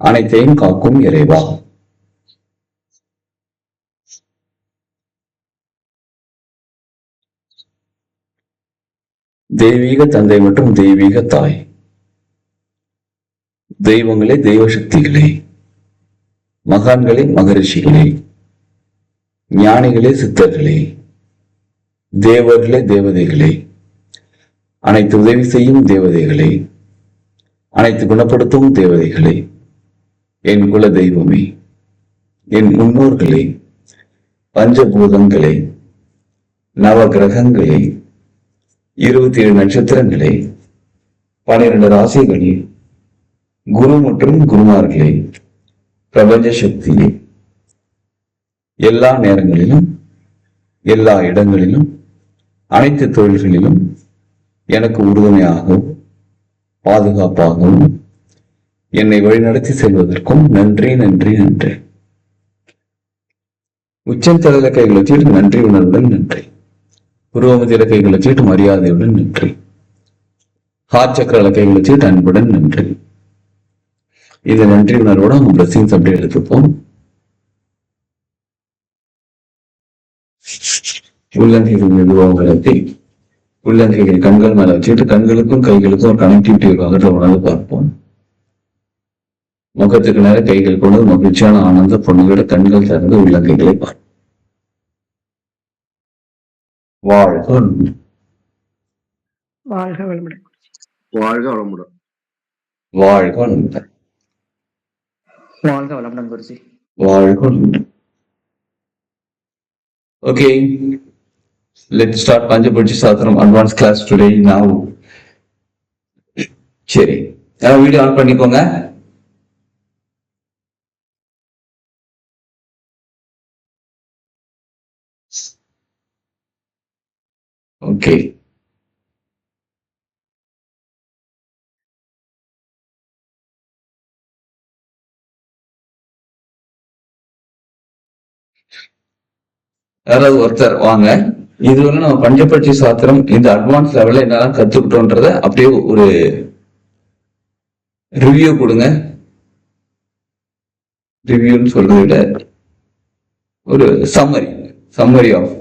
அனைத்தையும் காக்கும் இறைவா. தெய்வீக தந்தை மற்றும் தெய்வீக தாய், தெய்வங்களே, தெய்வ சக்திகளே, மகான்களே, மகரிஷிகளே, ஞானிகளே, சித்தர்களே, தேவர்களே, தேவதைகளே, அனைத்து உதவி செய்யும் தேவதைகளே, அனைத்து குணப்படுத்தும் தேவதைகளே, என் குல தெய்வமே, என் முன்னோர்களே, பஞ்சபூதங்களே, நவ கிரகங்களே, 27 நட்சத்திரங்களே, 12 ராசிகளே, குரு மற்றும் குருமார்களே, பிரபஞ்ச சக்தியே, எல்லா நேரங்களிலும் எல்லா இடங்களிலும் அனைத்து தொழில்களிலும் எனக்கு உறுதுணையாகவும் பாதுகாப்பாகவும் என்னை வழிநடத்தி செல்வதற்கும் நன்றி நன்றி நன்றி. உச்சந்தலையில கைகளை வச்சுட்டு நன்றி உணர்வுடன் நன்றி. புருவமத்தில கைகளை வச்சுட்டு மரியாதையுடன் நன்றி. ஹார்ட் சக்கரால கைகளை வச்சுட்டு அன்புடன் நன்றி. இந்த நன்றி உணர்வோட அவங்க பிளஸிங்ஸ் அப்படியே எடுத்துப்போம். உள்ளங்கைகள் மெதுவாக வளர்த்தி உள்ளங்கைகள் கண்கள் மேல வச்சுட்டு கண்களுக்கும் கைகளுக்கும் ஒரு கனெக்டிவிட்டி அகற்ற உணர்வு பார்ப்போம். முகத்துக்கு நேர கைகள் கொண்டு மகிழ்ச்சியான ஆனந்த பொண்ணுகளோட கண்கள் திறந்து உள்ளங்கைகளை பார்ப்போம். வாழ்க வாழ்க வளமுடன். வாழ்க வளமுடன். வாழ்க வளமுடன். வாழ்க வளமுடன் குருஜி. வாழ்க வளமுடன். Okay, let's start Panchapachi Satram advanced class today now. சரி, வீடியோ ஆன் பண்ணிக்கோங்க. ஓகே, யாராவது ஒருத்தர் வாங்க. இது வந்து நம்ம பஞ்சபட்சி சாத்திரம் இந்த அட்வான்ஸ் லெவல்ல என்னெல்லாம் கத்துக்கிட்டோன்றத அப்படியே ஒரு ரிவ்யூ கொடுங்க. ரிவ்யூன்னு சொல்றதை விட ஒரு சம்மரி ஆஃப்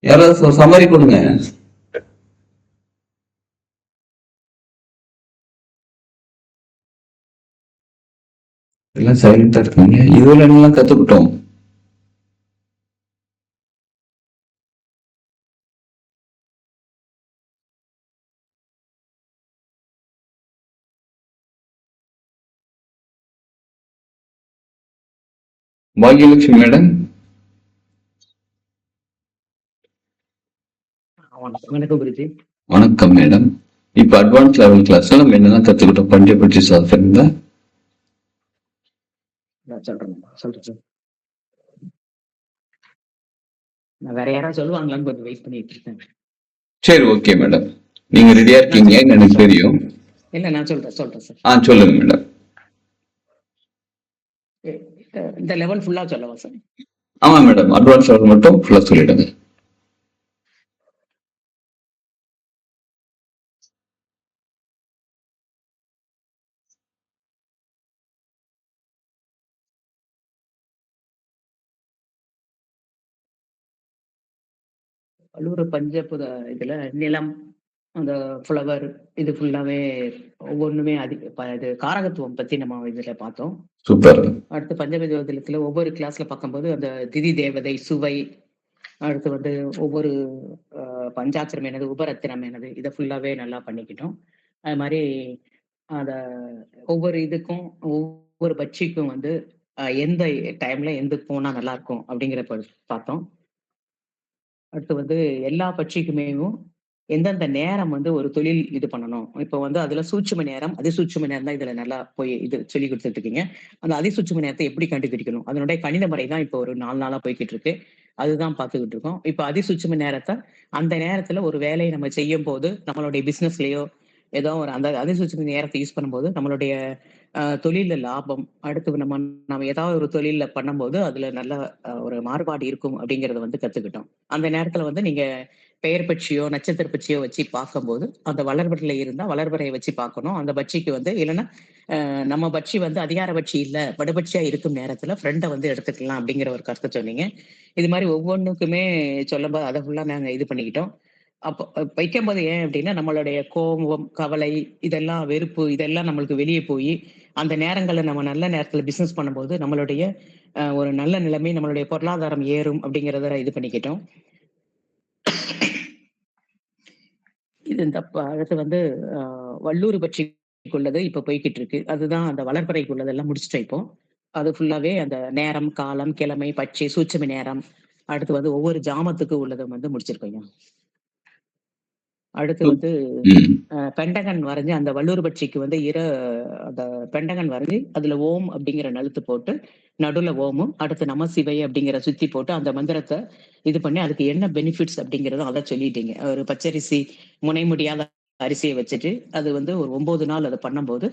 யாராவது சம்மரி கொடுங்க. எல்லாம் சைலண்டா இருக்கீங்க. இதுல என்னெல்லாம் கத்துக்கிட்டோம்? பாக்யலட்சுமி மேடம், வணக்கம் மேடம். இப்ப அட்வான்ஸ் லெவல் கிளாஸ்ல நம்ம என்னெல்லாம் கத்துக்கிட்டோம் பஞ்சபட்சி சாஸ்திரம்ல? சொல்றேன். நான் வேற யாராவது சொல்லுவாங்களான்னு கொஞ்சம் வெயிட் பண்ணிட்டு இருக்கேன். சரி, ஓகே மேடம், நீங்க ரெடியா இருக்கீங்க எனக்கு தெரியும். இல்ல நான் சொல்றேன் சார். சொல்லுங்க மேடம். இந்த லெவல் ஃபுல்லா சொல்லவா சார்? ஆமா மேடம், அட்வான்ஸ் லெவல் மட்டும் ஃபுல்லா சொல்லிடுங்க. பல்லூர் பஞ்சபுத இதுல நிலம், அந்த ஃப்ளவர், இது ஃபுல்லாவே ஒவ்வொன்றுமே இது காரகத்துவம் பத்தி நம்ம இதுல பார்த்தோம். சூப்பர். அடுத்து பஞ்சபூதத்துல ஒவ்வொரு கிளாஸ்ல பார்க்கும்போது அந்த திதி தேவதை, சுவை, அடுத்து வந்து ஒவ்வொரு பஞ்சாட்சரம் என்னது, உபரத்தினம் என்னது, இதை ஃபுல்லாவே நல்லா பண்ணிக்கிட்டோம். அது மாதிரி அத ஒவ்வொரு இதுக்கும் ஒவ்வொரு பட்சிக்கும் வந்து எந்த டைம்ல எந்த போனா நல்லா இருக்கும் அப்படிங்கிற பார்த்தோம். அடுத்து வந்து எல்லா பட்சிக்குமேவும் எந்தெந்த நேரம் வந்து ஒரு தொழில் இது பண்ணணும். இப்போ வந்து அதுல சூட்சும நேரம், அதிசூட்சும நேரம் தான் இதுல நல்லா போய் இது சொல்லிக் குடுத்துட்டு இருக்கீங்க. அந்த அதிசூட்சும நேரத்த எப்படி கண்டுபிடிக்கணும்? அதனுடைய கணித முறை தான் இப்போ ஒரு 4 நாளா போய்க்கிட்டு இருக்கு. அதுதான் பார்த்துக்கிட்டு இருக்கோம். இப்ப அதிசூட்சும நேரத்த அந்த நேரத்துல ஒரு வேலைய நம்ம செய்யும்போது, நம்மளுடைய பிசினஸ்லயோ ஏதோ ஒரு அந்த அதிசூட்சும நேரத்த யூஸ் பண்ணும்போது, நம்மளுடைய தொழில்ல லாபம், அடுத்து நம்ம நம்ம ஏதாவது ஒரு தொழில்ல பண்ணும்போது, அதுல நல்ல ஒரு மாறுபாடு இருக்கும் அப்படிங்கிறத வந்து கத்துக்கிட்டோம். அந்த நேரத்துல வந்து நீங்க பெயர் பட்சியோ, நட்சத்திர பட்சியோ வச்சு பார்க்கும்போது, அந்த வளர்பிறைல இருந்தா வளர்பிறைய வச்சு பார்க்கணும். அந்த பட்சிக்கு வந்து இல்லன்னா, நம்ம பட்சி வந்து அதிகார பட்சி இல்ல, படுபட்சியா இருக்கும் நேரத்துல ஃப்ரெண்ட வந்து எடுத்துக்கலாம் அப்படிங்கிற ஒரு கருத்த சொன்னீங்க. இது மாரி ஒவ்வொன்னுக்குமே சொல்லும்போது அத ஃபுல்லா நாங்க இது பண்ணிக்கிட்டோம். அப்போ வைக்கும்போது ஏன் அப்டின்னா, நம்மளுடைய கோபம், கவலை, இதெல்லாம் வெறுப்பு இதெல்லாம் நம்மளுக்கு வெளிய போயி, அந்த நேரங்கள்ல நம்ம நல்ல நேரத்துல பிசினஸ் பண்ணும்போது, நம்மளுடைய ஒரு நல்ல நிலைமை, நம்மளுடைய பொருளாதாரம் ஏறும் அப்படிங்கிறத இது பண்ணிக்கிட்டோம். இது இந்த அடுத்து வந்து அ வல்லூறு பட்சிக்குள்ளது இப்ப போய்க்கிட்டு இருக்கு. அதுதான் அந்த வளர்பிறைக்குள்ளதெல்லாம் முடிச்சுட்டோம் இப்போ. அது ஃபுல்லாவே அந்த நேரம், காலம், கிழமை, பட்சி, சூட்சும நேரம், அடுத்து வந்து ஒவ்வொரு ஜாமத்துக்கு உள்ளத வந்து முடிச்சிருக்கோங்க. அடுத்து வந்து ம். பென்டகன் வரைஞ்சு அந்த வல்லூர் பட்சிக்கு வந்து அந்த பென்டகன் வரைஞ்சு அதுல ஓம் அப்படிங்கிற எழுத்து போட்டு நடுவுல ஓமும் அடுத்து நம சிவாய அப்படிங்கிற சுத்தி போட்டு அந்த மந்திரத்தை இது பண்ணி அதுக்கு என்ன பெனிஃபிட்ஸ் அப்படிங்கறத அதை சொல்லிட்டீங்க. ஒரு பச்சரிசி முனை முடியாத அரிசியை வச்சுட்டு அது வந்து ஒரு 9 நாள் அதை பண்ணும்போது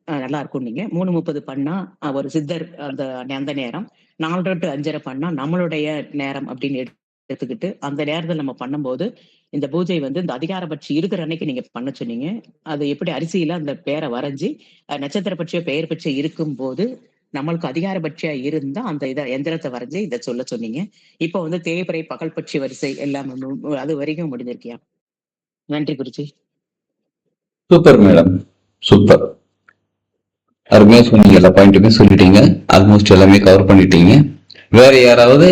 நல்லா இருக்கும். நீங்க 3:30 பண்ணா ஒரு சித்தர் அந்த அந்த நேரம் 4:30 to 5:30 பண்ணா நம்மளுடைய நேரம் அப்படின்னு எடுத்துக்கிட்டு அந்த நேரத்துல நம்ம பண்ணும்போது இந்த பூஜை வந்து இந்த அதிகாரபட்சி இருக்கிற அன்னைக்கு நீங்க பண்ண சொன்னீங்க. அது எப்படி அரிசியில அந்த பேரை வரைஞ்சு நட்சத்திர பட்சியோ பெயர் பட்சியோ இருக்கும்போது நம்மளுக்கு அதிகாரபட்சியா இருந்தா அந்த எந்திரத்தை வரைஞ்சு இதை சொல்ல சொன்னீங்க. இப்போ வந்து தேய்பிறை பகல் பட்சி வரிசை எல்லாம் அது வரைக்கும் முடிஞ்சிருக்கியா? நன்றி குருஜி. Super madam, super. அருமையா சொன்னீங்க, எல்லா பாயிண்ட்டுமே சொல்லிட்டீங்க. ஆல்மோஸ்ட் எல்லாமே கவர் பண்ணிட்டீங்க. வேற யாராவது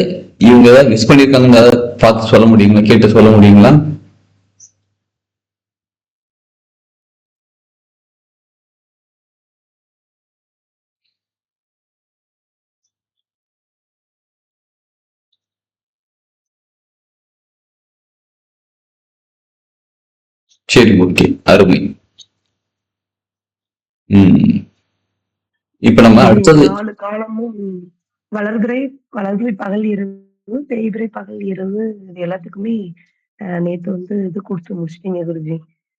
இவங்க ஏதாவது மிஸ் பண்ணிருக்காங்க பார்த்து சொல்ல முடியுங்களா, கேட்டு சொல்ல முடியுங்களா? சரி, ஓகே, அருமை. இப்ப நம்ம அடுத்தது 4 காலமும் வளர்பிறை வளர்பிறை பகல் இரவு, தேய்பிறை பகல் இரவு இது எல்லாத்துக்குமே நேத்து வந்து இது குடுத்து முடிச்சுட்டீங்க குருஜி.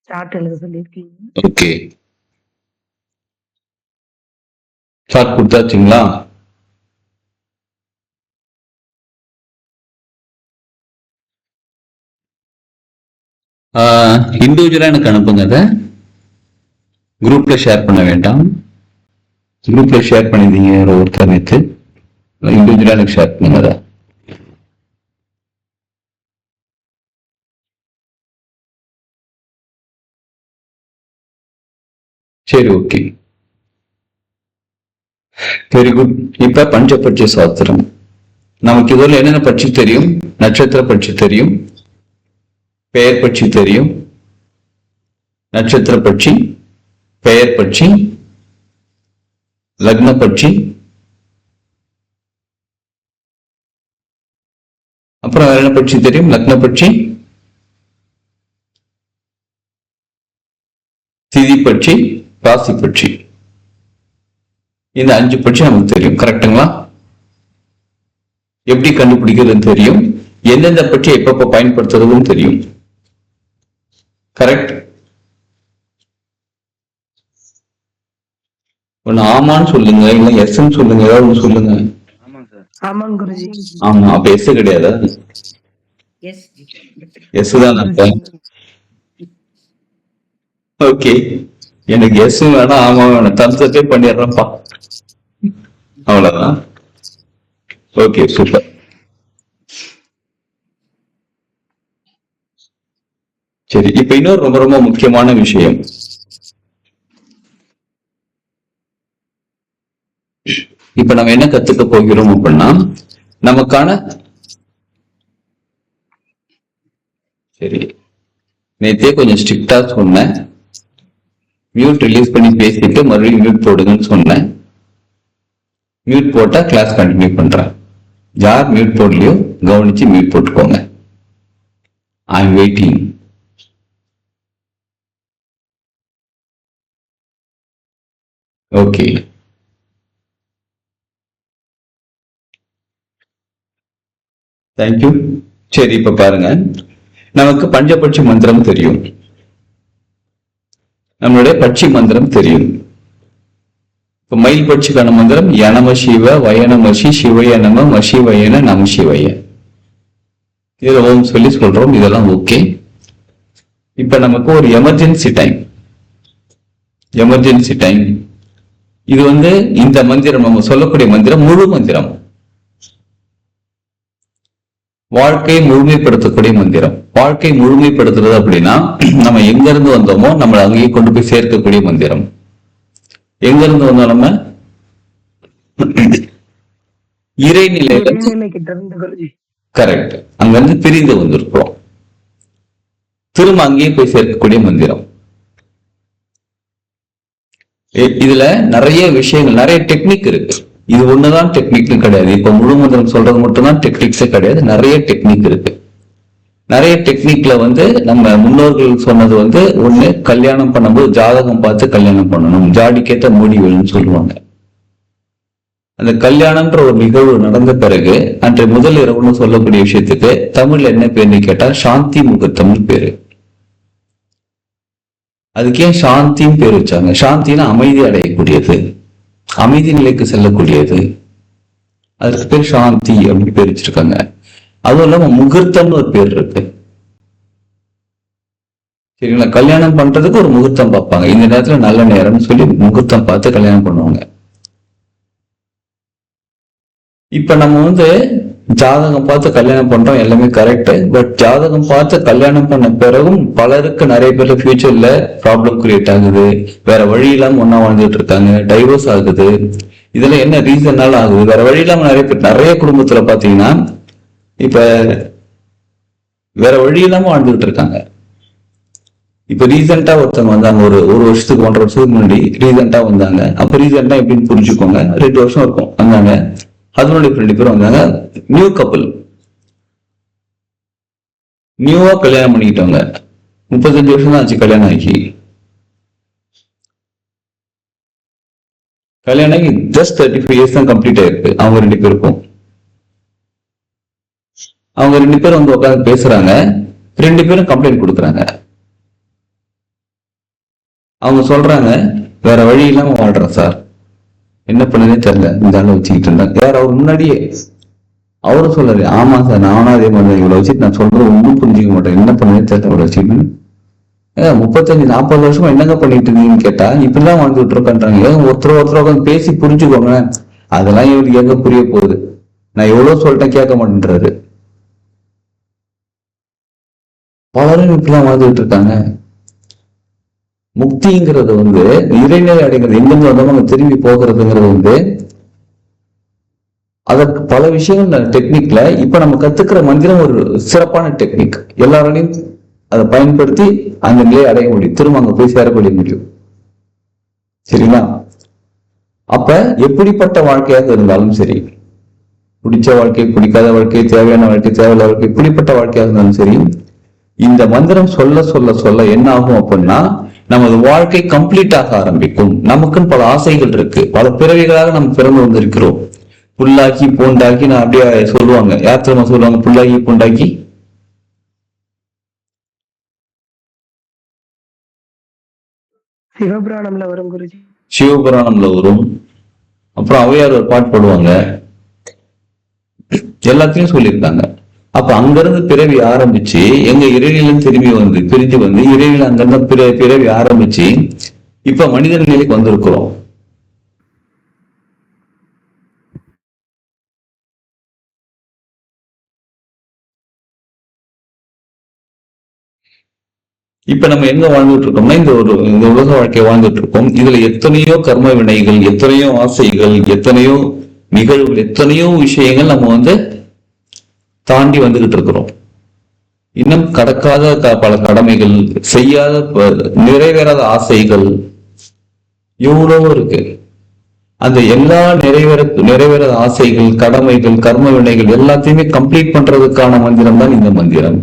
சார்ட் எழுத சொல்லியிருக்கீங்க. Okay, chart கொடுத்தாச்சுங்களா? இண்டிவிஜுவலா எனக்கு அனுப்புங்க. அதை குரூப்ல ஷேர் பண்ண வேண்டாம். குரூப்ல ஷேர் பண்ணிருந்தீங்க ஒருத்தர் நேத்து. இண்டிவிஜுவலா எனக்கு ஷேர் பண்ணுங்க அதை. சரி, ஓகே, வெரி குட். இப்ப பஞ்சபட்ச சாஸ்திரம் நமக்கு இதுல என்னென்ன பட்சி தெரியும்? நட்சத்திர பட்சி தெரியும், பெயர் பட்சி தெரியும், நட்சத்திர பட்சி, பெயர் பட்சி, லக்ன பட்சி, அப்புறம் வேற என்ன பட்சி தெரியும்? லக்ன பட்சி, திதி பட்சி, ராசி பட்சி. இந்த 5 பட்சி நமக்கு தெரியும். கரெக்டுங்களா? எப்படி கண்டுபிடிக்கிறதுன்னு தெரியும். எந்தெந்த பட்சி எப்பப்ப பயன்படுத்துறதுன்னு தெரியும். கரெக்ட்? ஒன்னு ஆமான்னு சொல்லுங்க, இல்ல எஸ்ன்னு சொல்லுங்க, ஏதாவது ஒண்ணு சொல்லுங்க. ஆமாங்க குருஜி. ஆமா, அப்ப எஸ் கிடையாது, எஸ் தான். ஓகே, எனக்கு எஸ் வேணாம், ஆமா வேணும், தம்ஸ்அப்பே பண்ணிடுறேன்ப்பா. அவ்வளவுதான். Okay, super. சரி, இப்ப இன்னொரு ரொம்ப ரொம்ப முக்கியமான விஷயம். இப்ப நம்ம என்ன கத்துக்க போகிறோம் அப்படின்னா, நமக்கான சரி, நேத்தே கொஞ்சம் ஸ்ட்ரிக்டா சொன்னேன். மியூட் ரிலீஸ் பண்ணி பேசிட்டு மறுபடியும் மியூட் போடுங்கன்னு சொன்னேன். மியூட் போட்டா கிளாஸ் கண்டினியூ பண்றேன். யார் மியூட் போடலையோ கவனிச்சு மியூட் போட்டுக்கோங்க. I am waiting. Okay, thank you. சரி, இப்ப பாருங்க, நமக்கு பஞ்சபட்சி மந்திரம் தெரியும், நம்மளுடைய பட்சி மந்திரம் தெரியும். இப்ப மயில் பட்சிக்கான மந்திரம் யனம சிவ வயனமசி சிவய நம மசிவயன நம சிவய. இதுல ஓம் சொல்லி சொல்றோம், இதெல்லாம் ஓகே. இப்ப நமக்கு ஒரு எமர்ஜென்சி டைம், எமர்ஜென்சி டைம். இது வந்து இந்த மந்திரம் நம்ம சொல்லக்கூடிய மந்திரம் முழு மந்திரம், வாழ்க்கையை முழுமைப்படுத்தக்கூடிய மந்திரம். வாழ்க்கை முழுமைப்படுத்துறது அப்படின்னா நம்ம எங்க இருந்து வந்தோமோ நம்மளை அங்கேயே கொண்டு போய் சேர்க்கக்கூடிய மந்திரம். எங்க இருந்து வந்தோம் நம்ம? இறைநிலையில. கரெக்ட். அங்க இருந்து பிரிந்து வந்திருக்கிறோம், திரும்ப அங்கேயே போய் சேர்க்கக்கூடிய மந்திரம். இதுல நிறைய விஷயங்கள், நிறைய டெக்னிக் இருக்கு. இது ஒண்ணுதான் டெக்னிக் கிடையாது. இப்ப முழு மந்திரம் சொல்றது மட்டும்தான் டெக்னிக்ஸே கிடையாது, நிறைய டெக்னிக் இருக்கு. நிறைய டெக்னிக்ல வந்து நம்ம முன்னோர்கள் சொன்னது வந்து ஒண்ணு, கல்யாணம் பண்ணும்போது ஜாதகம் பார்த்து கல்யாணம் பண்ணணும், ஜாடிக்கேத்த முடிவுன்னு சொல்லுவாங்க. அந்த கல்யாணம்ன்ற ஒரு நிகழ்வு நடந்த பிறகு அன்றைய முதல் இரவுன்னு சொல்லக்கூடிய விஷயத்துக்கு தமிழ்ல என்ன பேருன்னு கேட்டா சாந்தி முகூர்த்தம்னு பேரு. அதுக்கு ஏன் சாந்தின்னு பேர் வச்சாங்க? சாந்தினா அமைதி அடையக்கூடியது, அமைதி நிலைக்கு செல்லக்கூடியது, அதுக்கு பேர் சாந்தி அப்படின்னு பேர் வச்சிருக்காங்க. அதுவும் இல்லாம முகூர்த்தம்னு ஒரு பேர் இருக்கு. சரிங்களா? கல்யாணம் பண்றதுக்கு ஒரு முகூர்த்தம் பார்ப்பாங்க, இந்த நேரத்துல நல்ல நேரம்னு சொல்லி முகூர்த்தம் பார்த்து கல்யாணம் பண்ணுவாங்க. இப்ப நம்ம வந்து ஜாதகம் பார்த்து கல்யாணம் பண்றோம், எல்லாமே கரெக்ட். பட் ஜாதகம் பார்த்து கல்யாணம் பண்ண பிறகும் பலருக்கு, நிறைய பேர்ல ஃபியூச்சர்ல ப்ராப்ளம் கிரியேட் ஆகுது, வேற வழி இல்லாம ஒன்னா வாழ்ந்துட்டு இருக்காங்க, டைவர்ஸ் ஆகுது. இதுல என்ன ரீசன்னால ஆகுது? வேற வழி இல்லாம நிறைய பேர், நிறைய குடும்பத்துல பாத்தீங்கன்னா இப்ப வேற வழி இல்லாம வாழ்ந்துகிட்டு இருக்காங்க. இப்ப ரீசெண்டா ஒருத்தவங்க வந்தாங்க, ஒரு வருஷத்துக்கு 1.5 வருஷத்துக்கு முன்னாடி ரீசெண்டா வந்தாங்க. அப்ப ரீசெண்டா எப்படின்னு புரிஞ்சுக்கோங்க, 2 வருஷம் இருக்கும் வந்தாங்க. ஹஸ்பண்ட் 2 பேரும் வந்தாங்க, நியூ கப்பல், நியூவா கல்யாணம் பண்ணிக்கிட்டவங்க. 35 வருஷம் தான் ஆச்சு கல்யாணம் ஆகி. கல்யாணம் ஆகி ஜஸ்ட் 35 இயர்ஸ் தான் கம்ப்ளீட் ஆயிருக்கு அவங்க 2 பேருக்கும். அவங்க 2 பேரும் வந்து உட்காந்து பேசுறாங்க, 2 பேரும் கம்ப்ளைண்ட் கொடுக்குறாங்க. அவங்க சொல்றாங்க, வேற வழி இல்லாம வாழ்றேன் சார், என்ன பண்ணதே தெரியல, இந்த ஆளை வச்சுக்கிட்டு இருந்தாங்க. யார்? அவர் முன்னாடியே அவரும் சொல்றாரு, ஆமா சார் நானும் அதே மாதிரி இவ்வளவு வச்சுட்டு நான் சொல்றது ஒன்றும் புரிஞ்சுக்க மாட்டேன், என்ன பண்ணதே தெரியல இவ்வளவு வச்சுட்டு. 35-40 வருஷமா என்னங்க பண்ணிட்டு இருக்கீங்கன்னு கேட்டா, இப்படிதான் வாழ்ந்துட்டு இருக்கேன்றாங்க. ஒருத்தர் உட்காந்து பேசி புரிஞ்சுக்கோங்க. அதெல்லாம் இவருக்கு எங்க புரிய போகுது, நான் எவ்வளவு சொல்லிட்டேன் கேட்க மாட்டேன்றாரு. பலரும் இப்படிதான் வாழ்ந்துட்டு இருக்காங்க. முக்திங்கிறது வந்து இறைநிலை அடைகிறது, எங்கிருந்து வந்தவங்க திரும்பி போகிறதுங்கிறது வந்து அதற்கு பல விஷயங்கள் டெக்னிக்ல இப்ப நம்ம கத்துக்கிற மந்திரம் ஒரு சிறப்பான டெக்னிக். எல்லாராலையும் அதை பயன்படுத்தி அந்த நிலையை அடைய முடியும், திரும்ப அங்க போய் சேரக்கூடிய முடியும். சரிங்களா? அப்ப எப்படிப்பட்ட வாழ்க்கையாக இருந்தாலும் சரி, பிடிச்ச வாழ்க்கை, பிடிக்காத வாழ்க்கை, தேவையான வாழ்க்கை, தேவையில்ல வாழ்க்கை, எப்படிப்பட்ட வாழ்க்கையாக இருந்தாலும் சரி, இந்த மந்திரம் சொல்ல சொல்ல சொல்ல என்ன ஆகும் அப்படின்னா, நமது வாழ்க்கை கம்ப்ளீட் ஆக ஆரம்பிக்கும். நமக்குன்னு பல ஆசைகள் இருக்கு, பல பிறவிகளாக நம்ம பிறந்து வந்திருக்கிறோம். புல்லாக்கி பூண்டாக்கி, நான் அப்படியே சொல்லுவாங்க, யார் திரும்ப சொல்லுவாங்க, புல்லாக்கி பூண்டாக்கி சிவபுராணம்ல வரும் குருஜி, சிவபுராணம்ல வரும். அப்புறம் அவையார் ஒரு பாட்டு போடுவாங்க, எல்லாத்தையும் சொல்லியிருக்காங்க. அப்ப அங்கிருந்து பிறவி ஆரம்பிச்சு எங்க இறைநிலையும் திரும்பி வந்து பிரிஞ்சு வந்து இறைநிலை அங்கிருந்து பிறவி ஆரம்பிச்சு இப்ப மனித நிலைக்கு வந்திருக்கிறோம். இப்ப நம்ம எங்க வாழ்ந்துட்டு இருக்கோம்னா, இந்த உலக வாழ்க்கையை வாழ்ந்துட்டு இருக்கோம். இதுல எத்தனையோ கர்ம வினைகள், எத்தனையோ ஆசைகள், எத்தனையோ நிகழ்வுகள், எத்தனையோ விஷயங்கள் நம்ம வந்து தாண்டி வந்துகிட்டு இருக்கிறோம். இன்னும் கடக்காத பல கடமைகள், செய்யாத நிறைவேறாத ஆசைகள் எவ்வளவோ இருக்கு. அந்த எல்லா நிறைவேறாத ஆசைகள், கடமைகள், கர்ம வினைகள் எல்லாத்தையுமே கம்ப்ளீட் பண்றதுக்கான மந்திரம் தான் இந்த மந்திரம்.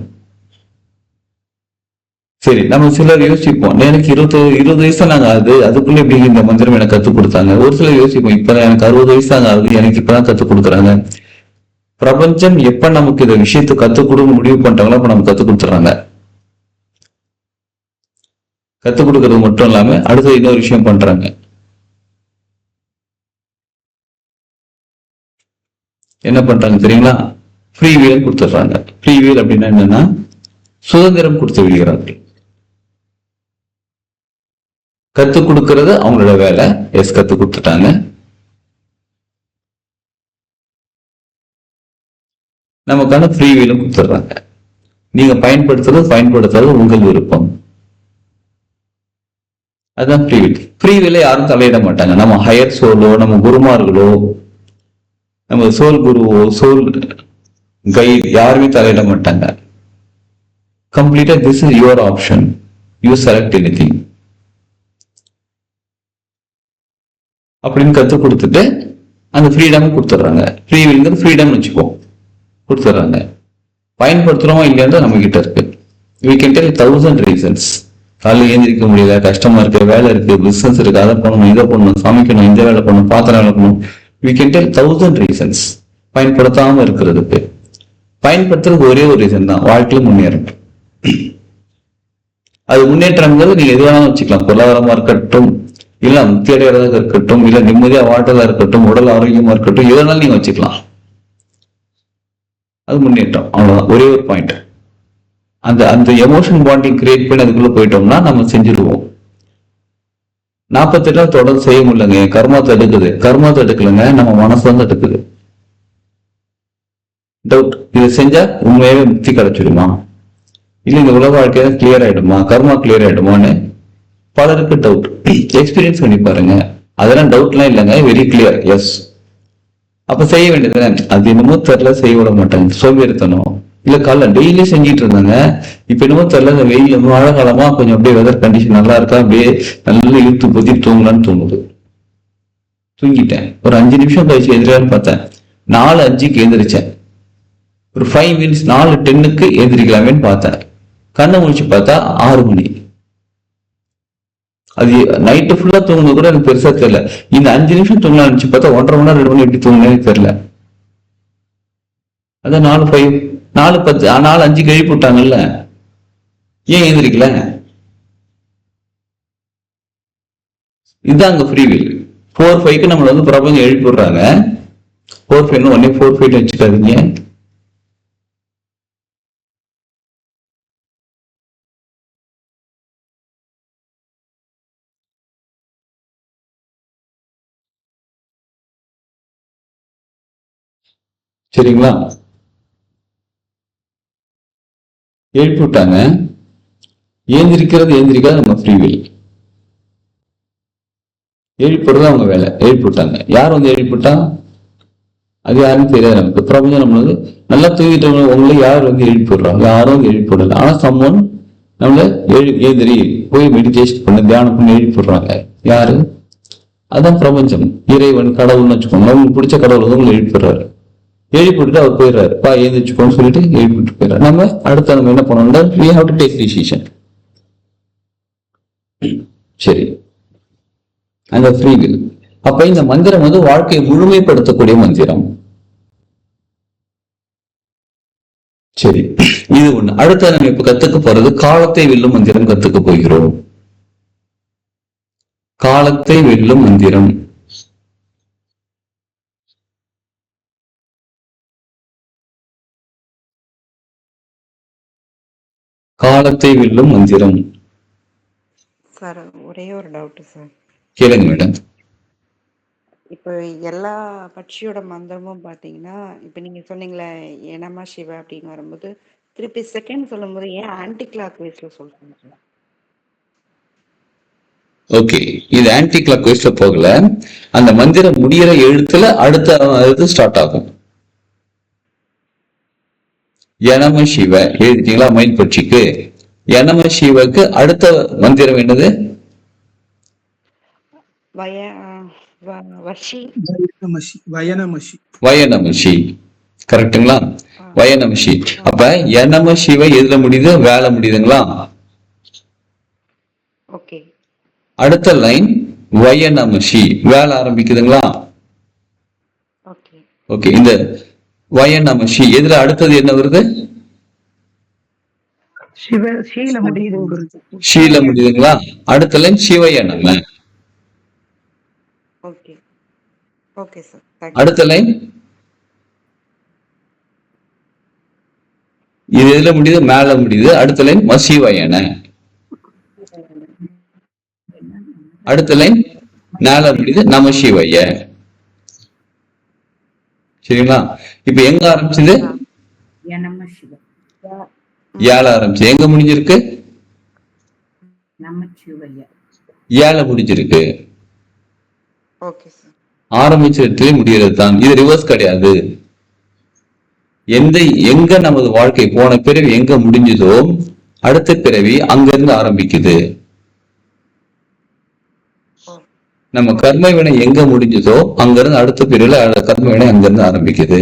சரி, நம்ம சிலர் யோசிப்போம், எனக்கு 20 வயசு தான் நாங்க ஆகுது, அதுக்குள்ள எப்படி இந்த மந்திரம் எனக்கு கத்துக் கொடுத்தாங்க. ஒரு சிலர் யோசிப்போம், இப்பதான் எனக்கு 60 வயசு தாங்க ஆகுது, எனக்கு இப்பதான் கத்துக் கொடுக்குறாங்க. பிரபஞ்சம் எப்ப நமக்கு இந்த விஷயத்தை கத்துக் கொடுக்க முடிவு பண்ணிட்டாங்களோ அப்ப நமக்கு கத்துக் கொடுத்துறாங்க. கத்துக் கொடுக்கறது மட்டும் இல்லாம அடுத்து இன்னொரு விஷயம் பண்றாங்க. என்ன பண்றாங்க தெரியுங்களா? ஃப்ரீ வீல் கொடுத்துடுறாங்க. ஃப்ரீ வீல் அப்படின்னா என்னன்னா சுதந்திரம் கொடுத்து விடுகிறார்கள். கத்துக் கொடுக்கறது அவங்களோட வேலை. எஸ், கத்துக் கொடுத்துட்டாங்க. நமக்கான ஃப்ரீ வீலும் கொடுத்துடுறாங்க. நீங்க பயன்படுத்துறது உங்கள் விருப்பம். அதுதான் ஃப்ரீ வீல். ஃப்ரீ வீல யாரும் தலையிட மாட்டாங்க. நம்ம ஹையர் சோலோ, நம்ம குருமார்களோ, நம்ம சோல் குருவோ, சோல் கைட் யாருமே தலையிட மாட்டாங்க. கம்ப்ளீட்டா this is your option, you select anything அப்படின்னு கத்து கொடுத்துட்டு அந்த ஃப்ரீடம் கொடுத்துட்றாங்க. ஃப்ரீ வீல்ங்கிறது ஃப்ரீடம் வச்சுப்போம், கொடுத்துட்றாங்க. பயன்படுத்துறோமா இல்லையா நம்ம கிட்ட இருக்கு. we can tell 1000 reasons. காலையில் ஏந்திரிக்க முடியல, கஷ்டமா இருக்கு, வேலை இருக்கு, பிசினஸ் இருக்கு, அதை பண்ணணும், இதை பண்ணணும், சமைக்கணும், இந்த வேலை பண்ணணும், பாத்திரம் விளக்கணும். we can tell 1000 reasons. பயன்படுத்தாம இருக்கிறதுக்கு. பயன்படுத்துறதுக்கு ஒரே ஒரு ரீசன் தான், வாழ்க்கையில முன்னேறணும். அது முன்னேற்றங்கிறது நீங்க எது வேணாலும் வச்சுக்கலாம். பொருளாதாரமா இருக்கட்டும், இல்ல முக்தி அடைகிறதாக இருக்கட்டும், இல்ல நிம்மதியா வாழ்றதா இருக்கட்டும், உடல் ஆரோக்கியமா இருக்கட்டும், எதனாலும் நீங்க வச்சுக்கலாம். அது முன்னேற்றம். அவ்வளவுதான், ஒரே ஒரு பாயிண்ட். அந்த எமோஷன் பாண்டிங் கிரியேட் பண்ணி அதுக்குள்ள போயிட்டோம்னா நம்ம செஞ்சிருவோம். 48 தொடர்ந்து செய்ய முடியலங்க, கர்மா தடுக்குது. கர்மா தடுக்கலங்க, நம்ம மனசுதான் தடுக்குது. டவுட், இதை செஞ்சா உண்மையாவே முக்தி கிடைச்சிடுமா, இல்ல இந்த உலக வாழ்க்கையில கிளியர் ஆயிடுமா, கர்மா கிளியர் ஆயிடுமான்னு பலருக்கு டவுட். எக்ஸ்பீரியன்ஸ் பண்ணி பாருங்க. அதெல்லாம் டவுட்லாம் இல்லைங்க, வெரி கிளியர். எஸ், அப்ப செய்ய வேண்டியது. அது என்னமோ தெரியல, செய்ய விட மாட்டாங்க, சோம்பேறித்தனம். இல்ல காலைல டெய்லி செஞ்சிட்டு இருந்தாங்க, இப்ப என்னமோ தெரியல, இந்த வெயில் மழை காலமா கொஞ்சம் அப்படியே வெதர் கண்டிஷன் நல்லா இருக்கா, அப்படியே நல்லா இழுத்து பொத்தி தூங்கலான்னு தோணுது. தூங்கிட்டேன். ஒரு 5 நிமிஷம் கழிச்சு எதிரான்னு பார்த்தேன், 4:05க்கு எந்திரிச்சேன். ஒரு 5 minutes 4:10க்கு எந்திரிக்கலாமேன்னு பார்த்தேன். கண்ணை முடிச்சு பார்த்தா 6 மணி. அது நைட்டு ஃபுல்லா தூங்குறது கூட எனக்கு பெருசா தெரியல. இந்த 5 நிமிஷம் தூங்கலாம் நினைச்சு பார்த்தா 1.5 மணி நேரம் 2 மணி எப்படி தூங்கினே தெரியல. அதான் 4:05 4:10 4:05க்கு எழுப்பி விட்டாங்கல்ல, ஏன் எழுந்திரிக்கல? இதுதான் அங்க ஃப்ரீ வீல். 4:05க்கு நம்மள வந்து பிரபஞ்சம் எழுப்பி விடுறாங்க. 4:05 உடனே 4:05 வச்சுக்காதீங்க. சரிங்களா? எழுப்பி விட்டாங்க. ஏந்திரிக்காது நம்ம ஃப்ரீ வீல். எழுப்பிடுறது அவங்க வேலை. எழுப்பி விட்டாங்க. யார் வந்து எழுப்பிட்டா அது யாருன்னு தெரியாது நமக்கு. பிரபஞ்சம் நம்மளுக்கு நல்லா தூங்கிட்டவங்க உங்களை யார் வந்து எழுப்பி விடுறாங்க? யாரும் வந்து எழுப்பி விடல. ஆனா சம்மன் நம்மள ஏந்திரி போய் மெடிடேஷன் பண்ண, தியானம் பண்ணி எழுப்பி விடுறாங்க. யாரு? அதான் பிரபஞ்சம், இறைவன், கடவுள்னு வச்சுக்கோங்க. உங்களுக்கு பிடிச்ச கடவுள் வந்து உங்களை எழுப்பிடுறாரு. எழுப்பிட்டு அவர் போயிடுறாரு, பா எழுந்திரிச்சுக்கோன்னு சொல்லிட்டு எழுப்பிட்டு போயிடுறாரு. நம்ம அடுத்த நம்ம என்ன பண்ணோம்னா we have to take decision. சரி, அந்த ஃப்ரீ வில். அப்ப இந்த மந்திரம் வந்து வாழ்க்கையை முழுமைப்படுத்தக்கூடிய மந்திரம். சரி, இது ஒண்ணு. அடுத்த நம்ம இப்ப கத்துக்க போறது காலத்தை வெல்லும் மந்திரம் கத்துக்க போகிறோம். காலத்தை வெல்லும் மந்திரம். காலத்தை வெல்லும் மந்திரம். சார், ஒரே ஒரு டவுட் சார். கேளுங்க மேடம். இப்போ எல்லா கட்சியோட மந்திரமும் பாத்தீங்கன்னா, இப்ப நீங்க சொன்னீங்களே எனமா சிவ அப்படின்னு வரும்போது திருப்பி செகண்ட் சொல்லும்போது ஏன் ஆன்டி கிளாக் வைஸ்ல சொல்றீங்க? ஓகே, இது ஆன்டி கிளாக் வைஸ்ல போகல. அந்த மந்திரம் முடிகிற எழுத்துல அடுத்த இது ஸ்டார்ட் ஆகும். எனம சிவ எழுதிட்டீங்களா? மைண்ட் பட்சிக்கு எனம சிவக்கு அடுத்த மந்திரம் என்னது? வயநமசி. கரெக்டுங்களா? வயநமசி. அப்ப எனம சிவ எதுல முடியுது? வேலை முடியுதுங்களா? ஓகே. அடுத்த லைன் வய நமசி வேலை ஆரம்பிக்குதுங்களா? ஓகே. ஓகே, இந்த வய நமசி இதுல அடுத்தது என்ன வருது? ஷீல முடியுதுங்க குருஜி. ஷீல முடியுதுங்களா? அடுத்த லைன் சிவய நம. ஓகே. Okay sir. தேங்க்யூ. அடுத்த லைன் இது எதுல முடியுது? மேல முடியுது. அடுத்த லைன் மசிவயன. அடுத்த லைன் மேல முடியுது நமசிவய. சரிங்களா? இப்ப எங்க ஆரம்பிச்சது? ஏழ ஆரம்பிச்சு எங்க முடிஞ்சிருக்கு? ஏழ முடிஞ்சிருக்கு. Okay sir. ஆரம்பிச்ச இடத்துல முடிகிறது தான். இது ரிவர்ஸ் கிடையாது. எங்க நமது வாழ்க்கை போன பிறவி எங்க முடிஞ்சதோ அடுத்த பிறவி அங்கிருந்து ஆரம்பிக்குது. நம்ம கர்ம வினை எங்க முடிஞ்சதோ அங்கிருந்து அடுத்த பிறவில கர்ம வினை அங்கிருந்து ஆரம்பிக்குது.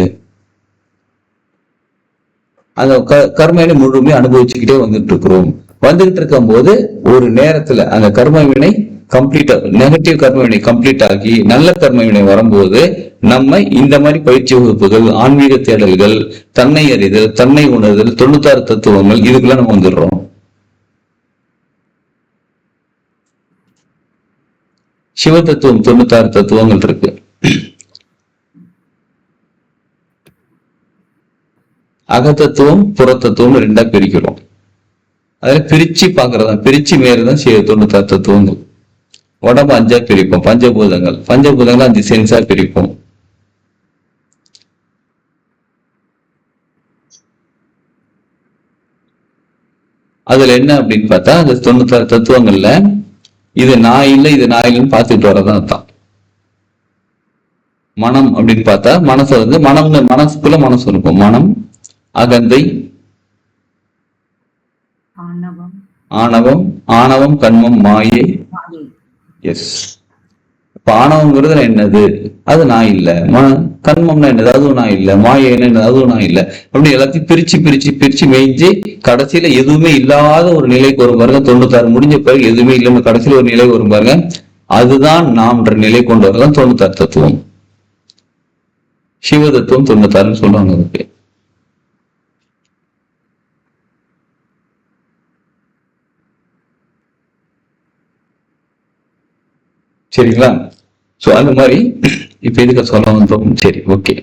அந்த கர்ம வினை முழுமையை அனுபவிச்சுக்கிட்டே வந்துட்டு இருக்கிறோம். வந்துகிட்டு இருக்கும் போது ஒரு நேரத்துல அந்த கர்ம வினை கம்ப்ளீட்டா நெகட்டிவ் கர்ம வினை கம்ப்ளீட் ஆகி நல்ல கர்ம வினை வரும்போது நம்ம இந்த மாதிரி பயிற்சி வகுப்புகள், ஆன்மீக தேடல்கள், தன்னை அறிதல், தன்னை உணர்தல், 96 தத்துவங்கள் இதுக்குள்ள நம்ம வந்துடுறோம். சிவ தத்துவம் 96 தத்துவங்கள் இருக்கு. அகத்தத்துவம் புறத்தத்துவம் ரெண்டா பிரிக்கிறோம். அதுல பிரிச்சு பாக்குறதா, பிரிச்சு மேறதான் 96 தத்துவங்கள். உடம்பு 5ஆ பிரிப்போம். பஞ்சபூதங்கள் 5 சென்ஸா பிரிப்போம். அதுல என்ன அப்படின்னு பார்த்தா அந்த 96 தத்துவங்கள்ல இது நான் இல்லை இது நான் இல்லைன்னு பார்த்துட்டு வரதான் அர்த்தம். மனம் அப்படின்னு பார்த்தா மனசை மனசுக்குள்ள மனசு இருக்கும். மனம், அகந்தை, ஆணவம், கண்மம், மாயை. எஸ். இப்ப ஆணவங்கிறது என்னது? அது நான் இல்ல. கண்மம்னா என்னது? அதுவும் நான் இல்ல. மாயை என்னது? அதுவும் நான் இல்ல. அப்படி எல்லாத்தையும் பிரிச்சு மேய்ஞ்சு கடைசியில எதுவுமே இல்லாத ஒரு நிலைக்கு வரும் பாருங்க. 96 முடிஞ்ச பிறகு எதுவுமே இல்லைன்னு கடைசியில ஒரு நிலை வரும் பாருங்க. அதுதான் நாம்ன்ற நிலை கொண்டு வரதான் 96 தத்துவம். சிவ தத்துவம் 96 சொல்லுவாங்க அதுக்கு. சரிங்களா? சோ அந்த மாதிரி இப்ப எதுக்கு சொல்ல வந்தோம்? சரி, ஓகே.